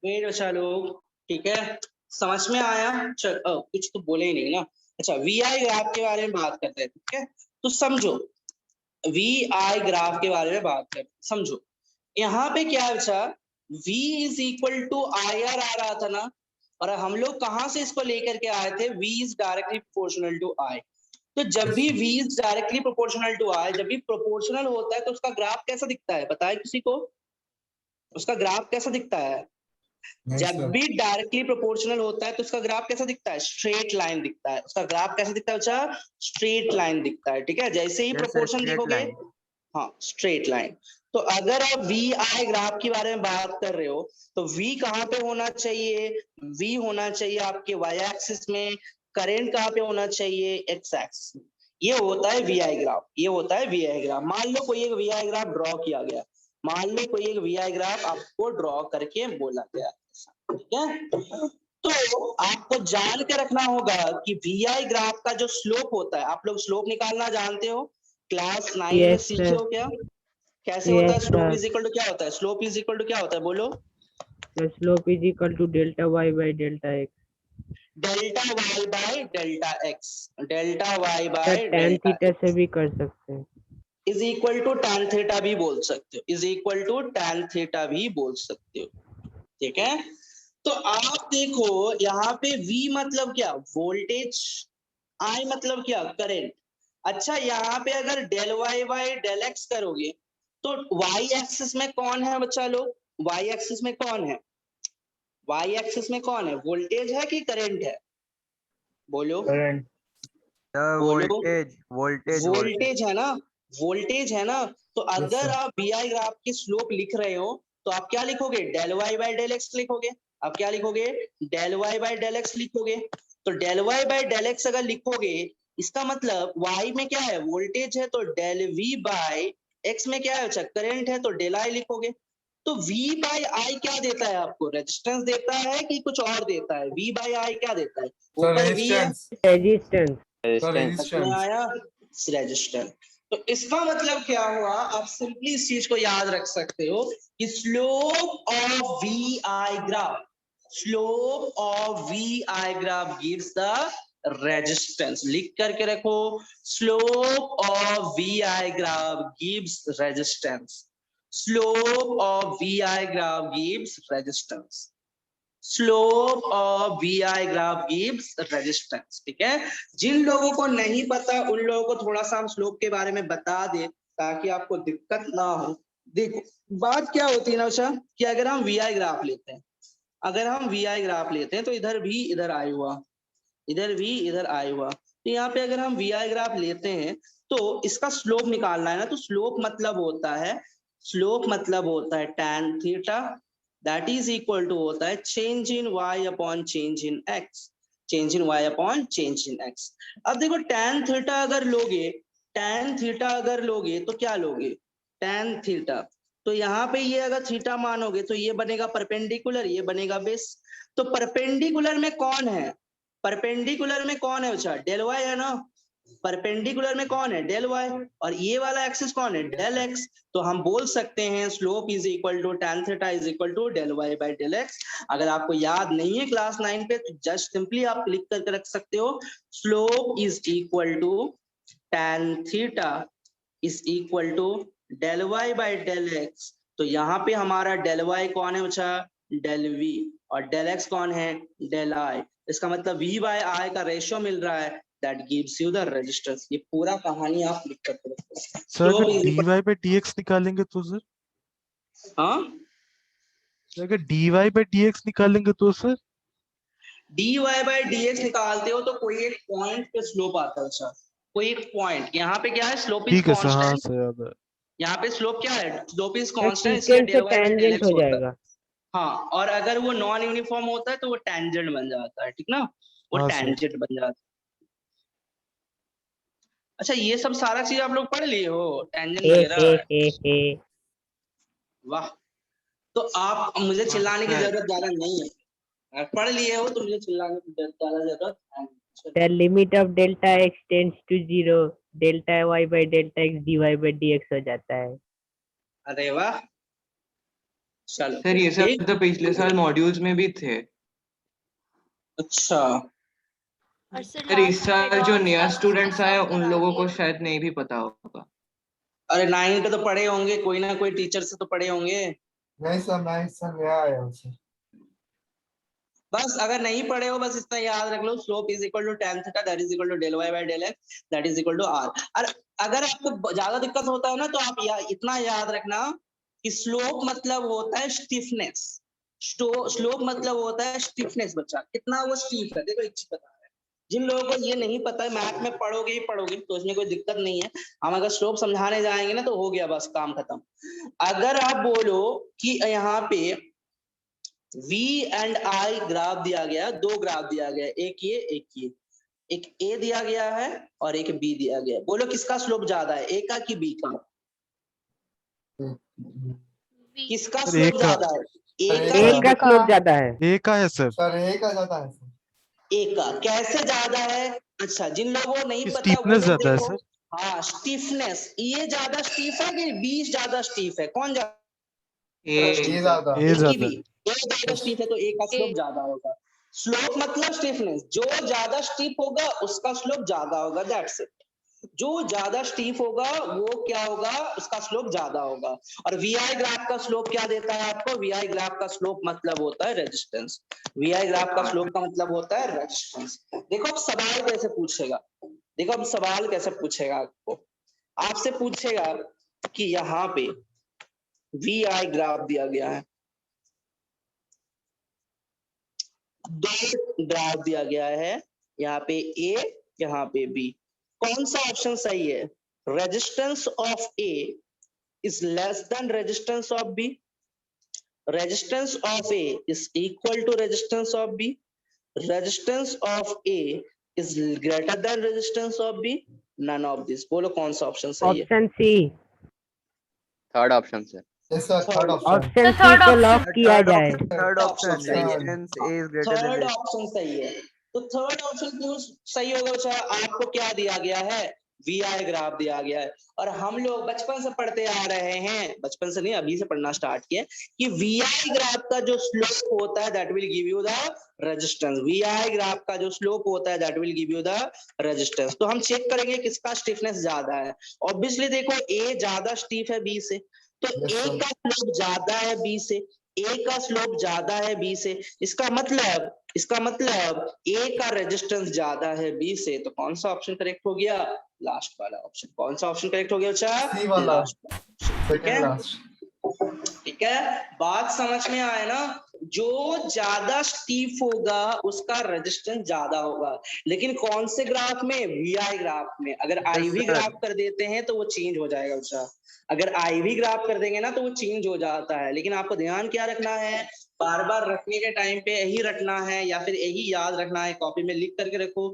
वेट बच्चा लोग, ठीक है, समझ में आया, चल कुछ तो बोले ही नहीं ना। अच्छा VI ग्राफ के बारे में बात करते हैं, ठीक है, तो समझो VI ग्राफ के बारे में बात करते, समझो यहाँ पे क्या है बच्चा, V is equal to I R आ रहा था ना, और हम लोग कहाँ से इसको लेकर के आए थे, V is directly proportional to I, तो जब भी V is directly proportional to I, जब भी प्रोपोर्शनल होता है तो उसका ग्राफ कैसा दिखता है, बताए किसी को, उसका ग्राफ कैसा दिखता है, जब भी डायरेक्टली प्रोपोर्शनल होता है तो उसका ग्राफ कैसा दिखता है, स्ट्रेट लाइन दिखता है, उसका ग्राफ कैसा दिखता है बच्चा, स्ट्रेट लाइन दिखता है, ठीक है, जैसे ही प्रोपोर्शन देखोगे, हाँ स्ट्रेट लाइन। तो अगर आप VI ग्राफ के बारे में बात कर रहे हो तो V कहाँ पे होना चाहिए, V होना चाहिए आपके Y एक्सिस में, करंट कहाँ पे होना चाहिए, X एक्सिस, ये होता है VI ग्राफ, ये होता है VI ग्राफ। मान लो कोई एक VI ग्राफ ड्रॉ किया गया, मान लो कोई एक VI ग्राफ आपको ड्रॉ करके बोला गया, ठीक है, तो आपको जान के रखना होगा कि VI ग्राफ का जो स्लोप होता है, आप लोग स्लोप निकालना जानते हो, क्लास 9 में सीखे हो क्या, कैसे होता है, स्लोप इज इक्वल टू क्या होता है, स्लोप इज इक्वल टू क्या होता है, बोलो, slope is equal to delta y by delta x, delta y by delta x, delta y by tan theta से भी कर सकते हैं, is equal to tan theta भी बोल सकते हो, is equal to tan theta भी बोल सकते हो, ठीक है। तो आप देखो यहाँ पे V मतलब क्या, वोल्टेज, I मतलब क्या, करंट। अच्छा यहाँ पे अगर del Y by del x करोगे तो y एक्सिस में कौन है बच्चा लोग, y एक्सिस में कौन है, y एक्सिस में कौन है, वोल्टेज है कि करंट है, बोलो, करंट, वोल्टेज वोल्टेज वोल्टेज है ना, वोल्टेज है ना। तो अगर sir. आप VI ग्राफ की स्लोप लिख रहे हो तो आप क्या लिखोगे, del Y by del x लिखोगे, अब क्या लिखोगे, del Y by del x लिखोगे। तो del Y by del x अगर लिखोगे, इसका मतलब y में क्या है, वोल्टेज है, तो डेल v बाय x में क्या है, करंट है, तो डेल i लिखोगे। तो v बाय i क्या देता है आपको, रेजिस्टेंस देता है कि कुछ और देता है, v बाय i क्या देता है, So ऊपर v है, resistance. रेजिस्टेंस। So Resistance. समझ में resistance. आया, रेजिस्टेंस। तो इसका मतलब क्या हुआ, आप सिंपली इस चीज को याद रख सकते हो कि slope of V I graph, slope of V I graph gives the resistance. लिख करके रखो, slope of V I graph gives resistance, slope of V I graph gives resistance, slope of V I graph gives resistance. ठीक है, जिन लोगों को नहीं पता उन लोगों को थोड़ा सा हम स्लोप के बारे में बता दे ताकि आपको दिक्कत ना हो। देखो बात क्या होती है ना उषा, कि अगर हम वी आई ग्राफ लेते हैं, अगर हम वी आई ग्राफ लेते हैं तो इधर भी इधर आई हुआ, इधर भी इधर आई हुआ, तो यहाँ पे अगर हम वी आई ग्राफ लेते हैं तो इसका स्लोप निकालना है ना, तो स्लोप मतलब होता है, स्लोप मतलब होता है tan theta, that is equal to होता है change in y upon change in x, change in y upon change in x। अब देखो tan थीटा अगर लोगे, tan थीटा अगर लोगे तो क्या लोगे, tan थीटा, तो यहाँ पे ये अगर थीटा मानोगे तो ये बनेगा परपेंडिकुलर, ये बनेगा बेस। तो परपेंडिकुलर में कौन है, परपेंडिकुलर में कौन है, अच्छा डेल वाई है ना, परपेंडिकुलर में कौन है, डेल वाई, और ये वाला एक्सिस कौन है, डेल एक्स। तो हम बोल सकते हैं slope is equal to tan theta is equal to del Y by del x. अगर आपको याद नहीं है क्लास 9 पे तो जस्ट सिंपली आप लिख करके रख सकते हो, slope is equal to tan theta is equal to del Y by del x. तो यहाँ पे हमारा डेल वाई कौन है, अच्छा डेल वी, और डेल एक्स कौन है, डेल आई। इसका मतलब v बाय i का रेशियो मिल रहा है, that gives you the resistance। ये पूरा कहानी आप लिख करके रखो। सर अगर dy by dx निकालेंगे तो सर, हाँ अगर dy by dx निकालेंगे तो सर, dy by dx निकालते हो तो कोई एक पॉइंट पे स्लोप आता है, अच्छा कोई एक पॉइंट, यहाँ पे क्या है, स्लोप इज ठीक है सर, हाँ कांस्टेंट, सर याद है। यहाँ पे स्लोप क्या है, स्लोप इज सर कांस्टेंट, इसलिए सीक्वेंस से del Y by del tangent x हो होता है। जाएगा। हाँ, और अगर वो नॉन यूनिफॉर्म होता है तो वो टेंजेंट बन जाता है, ठीक ना, वो हाँ सर। टेंजेंट बन जाता है। अच्छा ये सब सारा चीज आप लोग पढ़ लिए हो, टेंजेंट वगैरह, वाह। तो आप मुझे चिल्लाने की जरूरत ज्यादा नहीं है, अगर पढ़ लिए हो तो मुझे चिल्लाने की ज्यादा जरूरत है। The limit of delta x tends to 0, delta y by delta x dy by dx हो जाता है। अरे वाह, चलो सर ये सब तो पिछले साल मॉड्यूल्स में भी थे। अच्छा और सर सर इस last साल जो add-ons नया का भी स्टूडेंट्स आए सब उन करा लोगों दिए। को शायद नहीं भी पता होगा। अरे 9 पे तो पढ़े होंगे, कोई ना कोई टीचर से तो पढ़े होंगे। नहीं सर नया आया हूँ सर। बस अगर नहीं पढ़े हो बस इतना याद रख लो, slope is equal to tan theta that is equal to del Y by del X that is equal to R. और अगर आपको ज्यादा दिक्कत होता है ना तो आप इतना याद रखना कि स्लोप मतलब होता है स्टिफनेस, स्लोप मतलब होता है स्टिफनेस, बच्चा कितना वो स्टीफ है। देखो एक चीज बता रहा है, जिन लोगों को ये नहीं पता है, मैथ में पढ़ोगे ही पढ़ोगे तो उसमें कोई दिक्कत नहीं है, हम अगर स्लोप समझाने जाएंगे ना तो हो गया बस काम खत्म। अगर आप बोलो कि यहाँ पे V एंड I ग्राफ दिया गया, दो ग्राफ दिया गया, एक ये एक ये, एक A दिया गया है और एक B दिया गया, बोलो किसका स्लोप ज्यादा है, A का कि B का, किसका सर स्लोप A का। ज्यादा है, A सर, का A कि का B का? स्लोप ज्यादा है। A का है सर। सर एक आ जाता है सर। A का कैसे ज्यादा है, अच्छा जिन लोगों को नहीं पता वो स्टीफनेस लोग ज्यादा है देखो। सर। हाँ स्टीफनेस, ये ज्यादा स्टीफ है कि B ज्यादा स्टीफ है, कौन ज्यादा ये स्टीफ है, ज्यादा। A A की ज्यादा B, है। A ज्यादा स्टीफ है तो A का स्लोप ज्यादा होगा। स्लोप मतलब स्टीफनेस, जो ज्यादा स्टीफ होगा उसका स्लोप ज्यादा होगा, दैट्स इट। जो ज्यादा स्टीफ होगा वो क्या होगा, उसका स्लोप ज्यादा होगा। और वीआई ग्राफ का स्लोप क्या देता है आपको, वीआई ग्राफ का स्लोप मतलब होता है रेजिस्टेंस, वीआई ग्राफ का स्लोप का मतलब होता है रेजिस्टेंस। देखो अब सवाल कैसे पूछेगा, देखो अब सवाल कैसे पूछेगा आपको, आपसे पूछेगा कि यहाँ पे वीआई ग्राफ दिया गया है, दो ग्राफ दिया गया है, यहाँ पे A यहाँ पे B, कौन सा ऑप्शन सही है, resistance of A is less then resistance of B, resistance of A is equal to resistance of B, resistance of A is greater than resistance of B, none of this. बोलो कौन सा option सही है? Option C. Third option sir. Yes, sir. Third option. Option C third को option. Lock किया जाए। Third option, सही है। resistance A is greater than third resistance. Option सही है। तो थर्ड ऑप्शन क्यों सही होगा बच्चा? आपको क्या दिया गया है? VI ग्राफ दिया गया है, और हम लोग बचपन से पढ़ते आ रहे हैं, बचपन से नहीं अभी से पढ़ना स्टार्ट किए, कि VI ग्राफ का जो स्लोप होता है that will give you the resistance. VI graph का जो स्लोप होता है that will give you the resistance. तो हम चेक करेंगे किसका स्टिफनेस ज्यादा है। ऑब्वियसली देखो A ज्यादा स्टीफ है B से, तो Yes, A sir. का स्लोप ज्यादा है B से, A का स्लोप ज्यादा है B से, इसका मतलब A का रेजिस्टेंस ज्यादा है B से। तो कौन सा ऑप्शन करेक्ट हो गया? लास्ट वाला ऑप्शन। कौन सा ऑप्शन करेक्ट हो गया बच्चा? C वाला। लास्ट वाला ऑप्शन। ठीक Second है, last. ठीक है, बात समझ में आए ना? जो ज्यादा स्टीफ होगा उसका रेजिस्टेंस ज्यादा होगा, लेकिन कौन से ग्राफ में? VI ग्राफ में। अगर Yes, IV sir. ग्राफ कर देते हैं तो वो चेंज हो जाएगा बच्चा। अगर IV ग्राफ कर देंगे ना तो वो चेंज हो जाता है। लेकिन आपको ध्यान क्या रखना है? बार बार रखने के टाइम पे यही रखना है, या फिर यही याद रखना है, कॉपी में लिख करके रखो।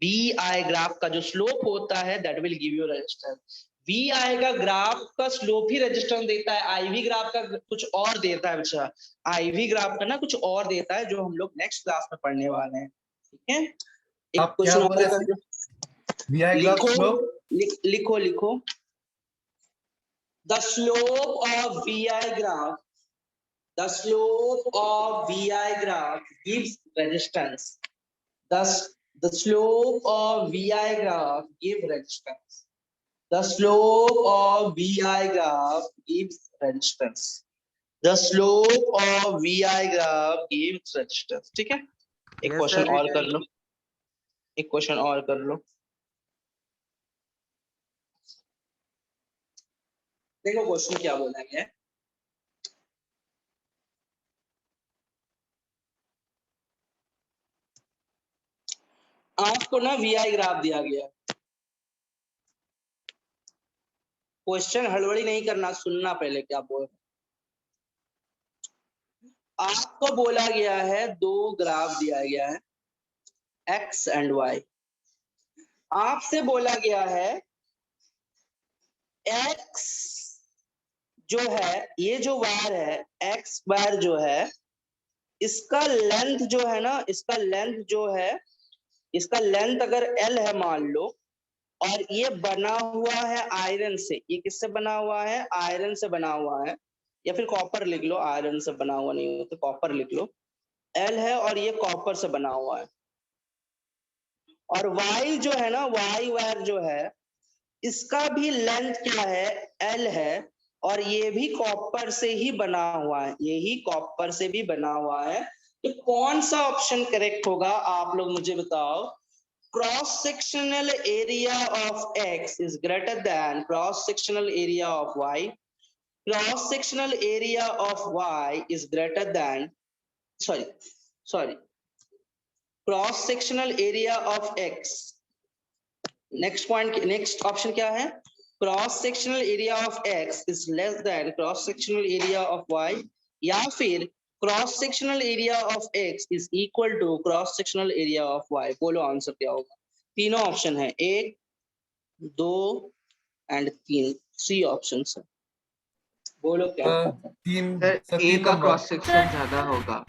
VI ग्राफ का जो स्लोप होता है that will give you resistance. VI का ग्राफ का स्लोप ही रेजिस्टेंस देता है, IV ग्राफ का कुछ और देता है बच्चा। IV ग्राफ का ना कुछ और देता है, जो हम लोग नेक्स्ट क्लास में पढ़ने वाले हैं। ठीक है, एक आप क्या क्वेश्चन बोले और सर? कर दो। VI graph slope. लिखो the slope of VI graph, the slope of VI graph gives resistance. The slope of VI graph gives resistance. The slope of VI graph gives resistance. The slope of VI graph gives resistance. ठीक है, एक Yes, question sir, और it कर लो, एक question और कर लो। देखो question क्या बोला गया है। आपको ना VI ग्राफ दिया गया है। क्वेश्चन हड़बड़ी नहीं करना, सुनना पहले क्या बोल रहे। आपको बोला गया है, दो ग्राफ दिया गया है X एंड Y। आपसे बोला गया है X जो है, ये जो वायर है X वायर जो है, इसका लेंथ जो है ना, इसका लेंथ जो है, इसका लेंथ अगर L है मान लो, और ये बना हुआ है आयरन से। ये किससे बना हुआ है? आयरन से बना हुआ है, या फिर कॉपर लिख लो, आयरन से बना हुआ नहीं हो तो कॉपर लिख लो। L है और ये कॉपर से बना हुआ है। और Y जो है ना, Y वायर जो है, इसका भी लेंथ क्या है? L है, और ये भी कॉपर से ही बना हुआ है, ये ही कॉपर से भी बना हुआ है। तो कौन सा ऑप्शन करेक्ट होगा? आप लोग मुझे बताओ। Cross sectional area of X is greater than cross sectional area of Y. Cross sectional area of Y is greater than, sorry, cross sectional area of X. Next point, next option क्या है? Cross sectional area of X is less than cross sectional area of Y, या फिर cross sectional area of X is equal to cross sectional area of Y। बोलो answer क्या होगा? तीनों option है, 1, 2 and 3, 3 option है। बोलो क्या? तीन सर सर, A तीन का नंबर। क्रॉस सेक्शन ज्यादा होगा।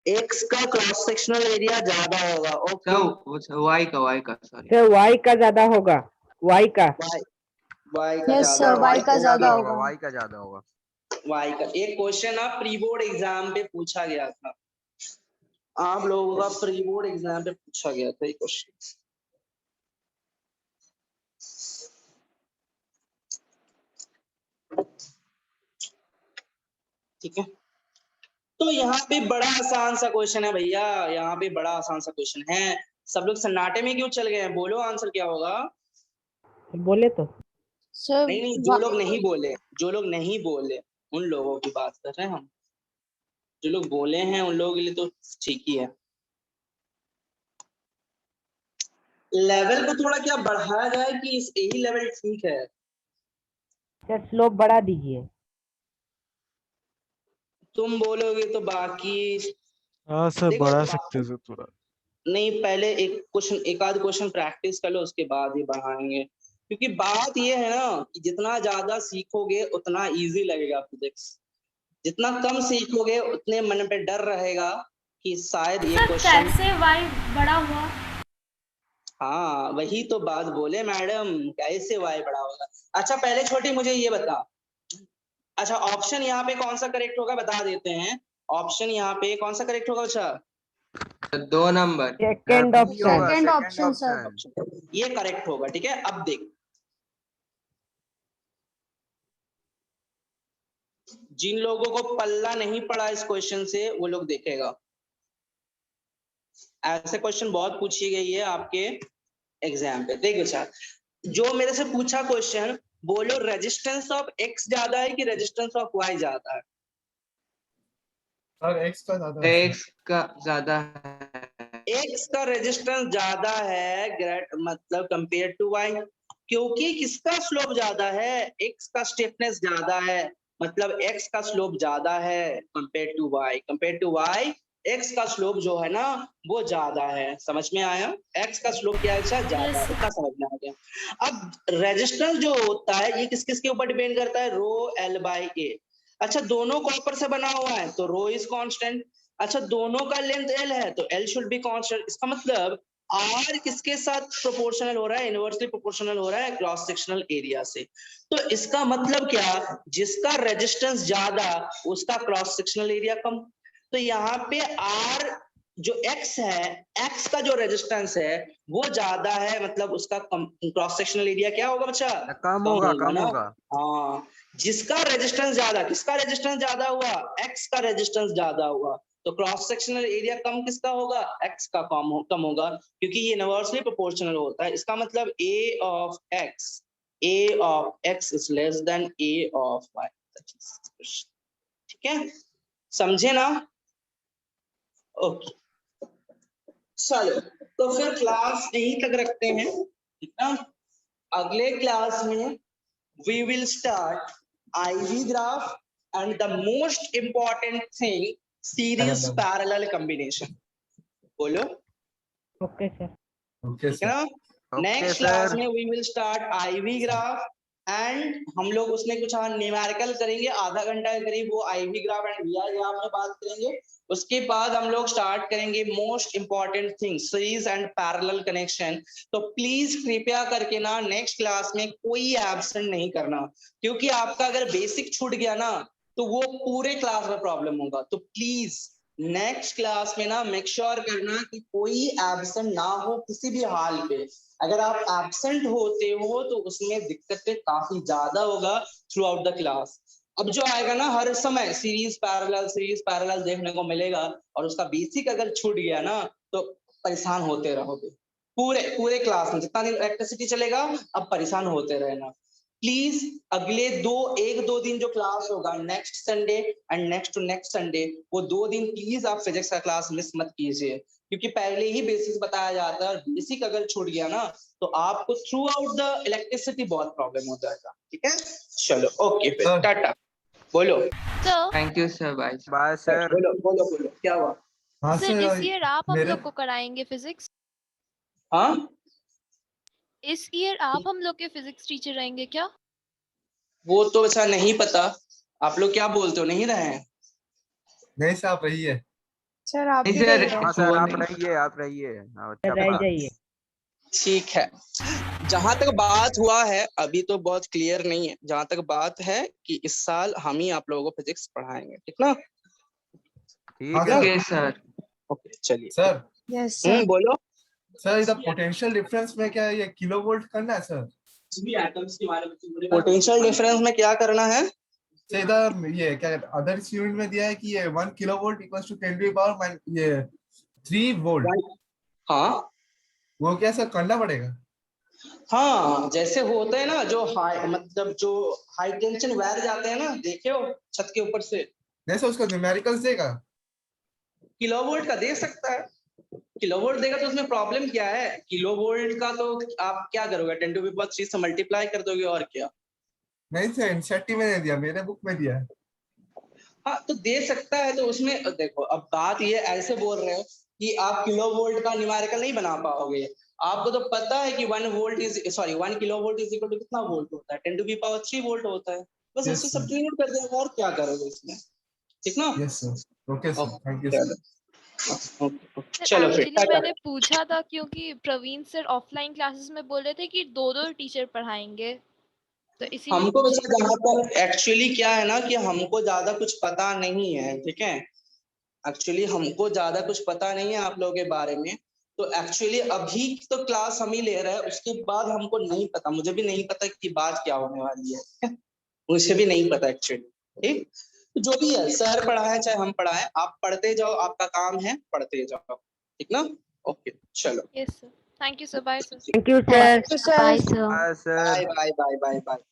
X का क्रॉस सेक्शनल एरिया ज्यादा होगा। ओके, Y का सॉरी। सर Y का ज्यादा होगा, Y का। Y का Yes, ज्यादा sir, Y का ज्यादा होगा। Y का ज्यादा होगा। Y का। एक क्वेश्चन आप प्री बोर्ड एग्जाम पे पूछा गया था, आप लोगों का प्री बोर्ड एग्जाम पे पूछा गया था ये क्वेश्चन। ठीक है, तो यहाँ पे बड़ा आसान सा क्वेश्चन है भैया, यहाँ पे बड़ा आसान सा क्वेश्चन है। सब लोग सन्नाटे में क्यों चल गए हैं? बोलो आंसर क्या होगा? बोले तो सर नहीं, जो लोग नहीं बोले, जो लोग नहीं बोले उन लोगों की बात कर रहे हैं हम। जो लोग बोले हैं उन लोगों के लिए तो ठीक ही है। लेवल को थोड़ा क्या बढ़ाया जाए कि इस यही लेवल ठीक है? सर स्लोप बढ़ा दीजिए। तुम बोलोगे तो बाकी हाँ सर देखो, बढ़ा सकते हैं सर थोड़ा। नहीं, पहले एक आध क्वेश्चन प्रैक्टिस कर लो, उसके बाद ही बढ़ाएंगे। क्योंकि बात ये है ना कि जितना ज्यादा सीखोगे उतना इजी लगेगा फिजिक्स, जितना कम सीखोगे उतने मन पे डर रहेगा कि शायद ये सर क्वेश्चन। कैसे y बड़ा हुआ? हाँ वही तो बात बोले मैडम, कैसे y बड़ा होगा। अच्छा पहले छोटी मुझे ये बता, अच्छा ऑप्शन यहाँ पे कौन सा करेक्ट होगा बता देते हैं। ऑप्शन यहाँ पे कौन सा करेक्ट होगा? अच्छा 2 नंबर। Second B option. होगा, Second second option, sir. option. ये करेक्ट होगा, ठीक है। अब देख, जिन लोगों को पल्ला नहीं पड़ा इस क्वेश्चन से वो लोग देखेगा, ऐसे क्वेश्चन बहुत पूछी गई है आपके एग्जाम पे। देखो सर, जो मेरे से पूछा क्वेश्चन, बोलो रेजिस्टेंस ऑफ x ज्यादा है कि रेजिस्टेंस ऑफ y ज्यादा है? सर x का ज्यादा है x का ज्यादा है। x का रेजिस्टेंस ज्यादा है मतलब कंपेयर टू y, क्योंकि किसका स्लोप ज्यादा है? x का स्टिफनेस ज्यादा है, मतलब x का स्लोप ज्यादा है compare to y। Compare to y x का स्लोप जो है ना वो ज्यादा है। समझ में आया? x का स्लोप क्या है? ज्यादा है, इतना समझ में आ गया। अब रेजिस्टेंस जो होता है ये किस किस के ऊपर डिपेंड करता है? रो L बाई A। अच्छा दोनों कॉपर से बना हुआ है तो रो इज कांस्टेंट। अच्छा दोनों का लेंथ L है तो L शुड बी कांस्टेंट। इसका मतलब R किसके साथ प्रोपोर्शनल हो रहा है? इनवर्सली प्रोपोर्शनल हो रहा है क्रॉस सेक्शनल एरिया से। तो इसका मतलब क्या? जिसका रेजिस्टेंस ज्यादा उसका क्रॉस सेक्शनल एरिया कम। तो यहाँ पे R जो X है, X का जो रेजिस्टेंस है वो ज्यादा है, मतलब उसका क्रॉस सेक्शनल एरिया क्या होगा बच्चा? कम होगा, कम ना? होगा। हाँ, जिसका रेजिस्टेंस ज्यादा, किसका रेजिस्टेंस ज्यादा हुआ? X का रेजिस्टेंस ज्यादा हुआ, तो क्रॉस सेक्शनल एरिया कम किसका होगा? X का कम होगा, क्योंकि ये इनवर्सली प्रोपोर्शनल होता है। इसका मतलब A of X is less than A of Y। ठीक है, समझे ना? ओके चलो, तो फिर क्लास यहीं तक रखते हैं, ठीक ना? अगले क्लास में we will start IV graph and the most important thing, series parallel combination। बोलो Okay, sir. ओके ठीक है ना? Okay, next class sir. में we will start IV graph and हम लोग उसमें कुछ न्यूमेरिकल करेंगे, आधा घंटा के करीब वो IV graph and VI graph में बात करेंगे। उसके बाद हम लोग स्टार्ट करेंगे most important thing, series and parallel connection. तो प्लीज कृपया करके ना नेक्स्ट क्लास में कोई एब्सेंट नहीं करना, क्योंकि आपका अगर बेसिक छूट गया ना तो वो पूरे क्लास में प्रॉब्लम होगा। तो प्लीज नेक्स्ट क्लास में ना मेक श्योर करना कि कोई एब्सेंट ना हो किसी भी हाल पे। अगर आप एब्सेंट होते हो तो उसमें दिक्कतें काफी ज्यादा होगा थ्रू आउट द क्लास। अब जो आएगा ना हर समय सीरीज पैरेलल देखने को मिलेगा, और उसका बेसिक अगर छूट गया ना तो परेशान होते रहोगे पूरे क्लास में। जितना दिन इलेक्ट्रिसिटी चलेगा अब परेशान होते रहना। प्लीज अगले एक दो दिन जो क्लास होगा, next Sunday and next to next Sunday, वो 2 दिन प्लीज आप फिजिक्स का क्लास मिस मत कीजिए, क्योंकि पहले ही बेसिक बताया जाता है और बेसिक अगर छूट गया ना तो आपको थ्रू आउट द इलेक्ट्रिसिटी बहुत प्रॉब्लम हो जाएगा। ठीक है, चलो ओके फिर टाटा। बोलो thank you sir, bye. Bye, sir. बोलो क्या हुआ? हाँ सर इस सर ईयर आप हम मेरे लोग को कराएंगे फिजिक्स? हाँ इस ईयर आप हम लोग के फिजिक्स टीचर रहेंगे क्या? वो तो ऐसा नहीं पता, आप लोग क्या बोलते हो, नहीं रहे हैं? नहीं सर आप रही है। सर आप भी सर, रह रहे हैं। हाँ सर, वो आप नहीं। रहिए। हाँ, सर अच्छा रह पढ़ा। जाइए। ठीक है, जहां तक बात हुआ है अभी तो बहुत क्लियर नहीं है। जहां तक बात है कि इस साल हम ही आप लोगों को फिजिक्स पढ़ाएंगे, ठीक ना? ठीक हाँ, है ओके सर। ओके चलिए। Sir yes sir. बोलो। सर इधर पोटेंशियल डिफरेंस में क्या ये किलो वोल्ट करना है सर? पोटेंशियल डिफरेंस में क्या करना है? सर इधर ये क्या अदर यूनिट में दिया है कि ये 1 kilo volt equals to 10 to power ये 3 वोल्ट। हाँ वो क्या सर करना पड़ेगा? हाँ, जैसे होते हैं ना जो हाई टेंशन वायर जाते हैं ना, देखे हो छत के ऊपर से? नहीं सर उसका न्यूमेरिकल्स देगा। किलोवोल्ट का दे सकता है, किलोवोल्ट देगा तो उसमें प्रॉब्लम क्या है? किलोवोल्ट का तो आप क्या करोगे, 10 टू पावर 3 से मल्टीप्लाई कर दोगे और क्या। नहीं सर एनसीईआरटी में नहीं दिया, मेरे बुक में दिया है। हाँ तो दे सकता है, तो उसमें देखो अब बात ये ऐसे बोल रहे हो कि आप किलो वोल्ट का न्यूमेरिकल नहीं बना पाओगे। आपको तो पता है कि 1 kilo volt is equal to कितना वोल्ट होता है, 10⁻³ वोल्ट होता है। बस Yes, उसे sir. सब्स्टिट्यूट कर दिया, और क्या करोगे इसमें, ठीक ना? Yes, sir. Okay, sir. Thank you, चलो sir. चलो फिर एक्चुअली मैंने पूछा था क्योंकि प्रवीण सर ऑफलाइन क्लासेस में बोल रहे थे कि 2 टीचर पढ़ाएंगे, तो इसीलिए हमको पूछ वैसे रही थी। जहाँ पर एक्चुअली क्या है ना कि हमको ज्यादा कुछ पता नहीं है, ठीक है। एक्चुअली हमको ज्यादा कुछ पता नहीं है आप लोगों के बारे में, तो एक्चुअली अभी तो क्लास हम ही ले रहे हैं, उसके बाद हमको नहीं पता, मुझे भी नहीं पता कि बात क्या होने वाली है मुझे भी नहीं पता एक्चुअली, ठीक। तो जो भी है, सर पढ़ाए चाहे हम पढ़ाए, आप पढ़ते जाओ, आपका काम है पढ़ते जाओ, ठीक ना? ओके चलो, yes sir, thank you sir, bye sir. Thank you, sir. Sir. Sir. Bye bye bye bye bye.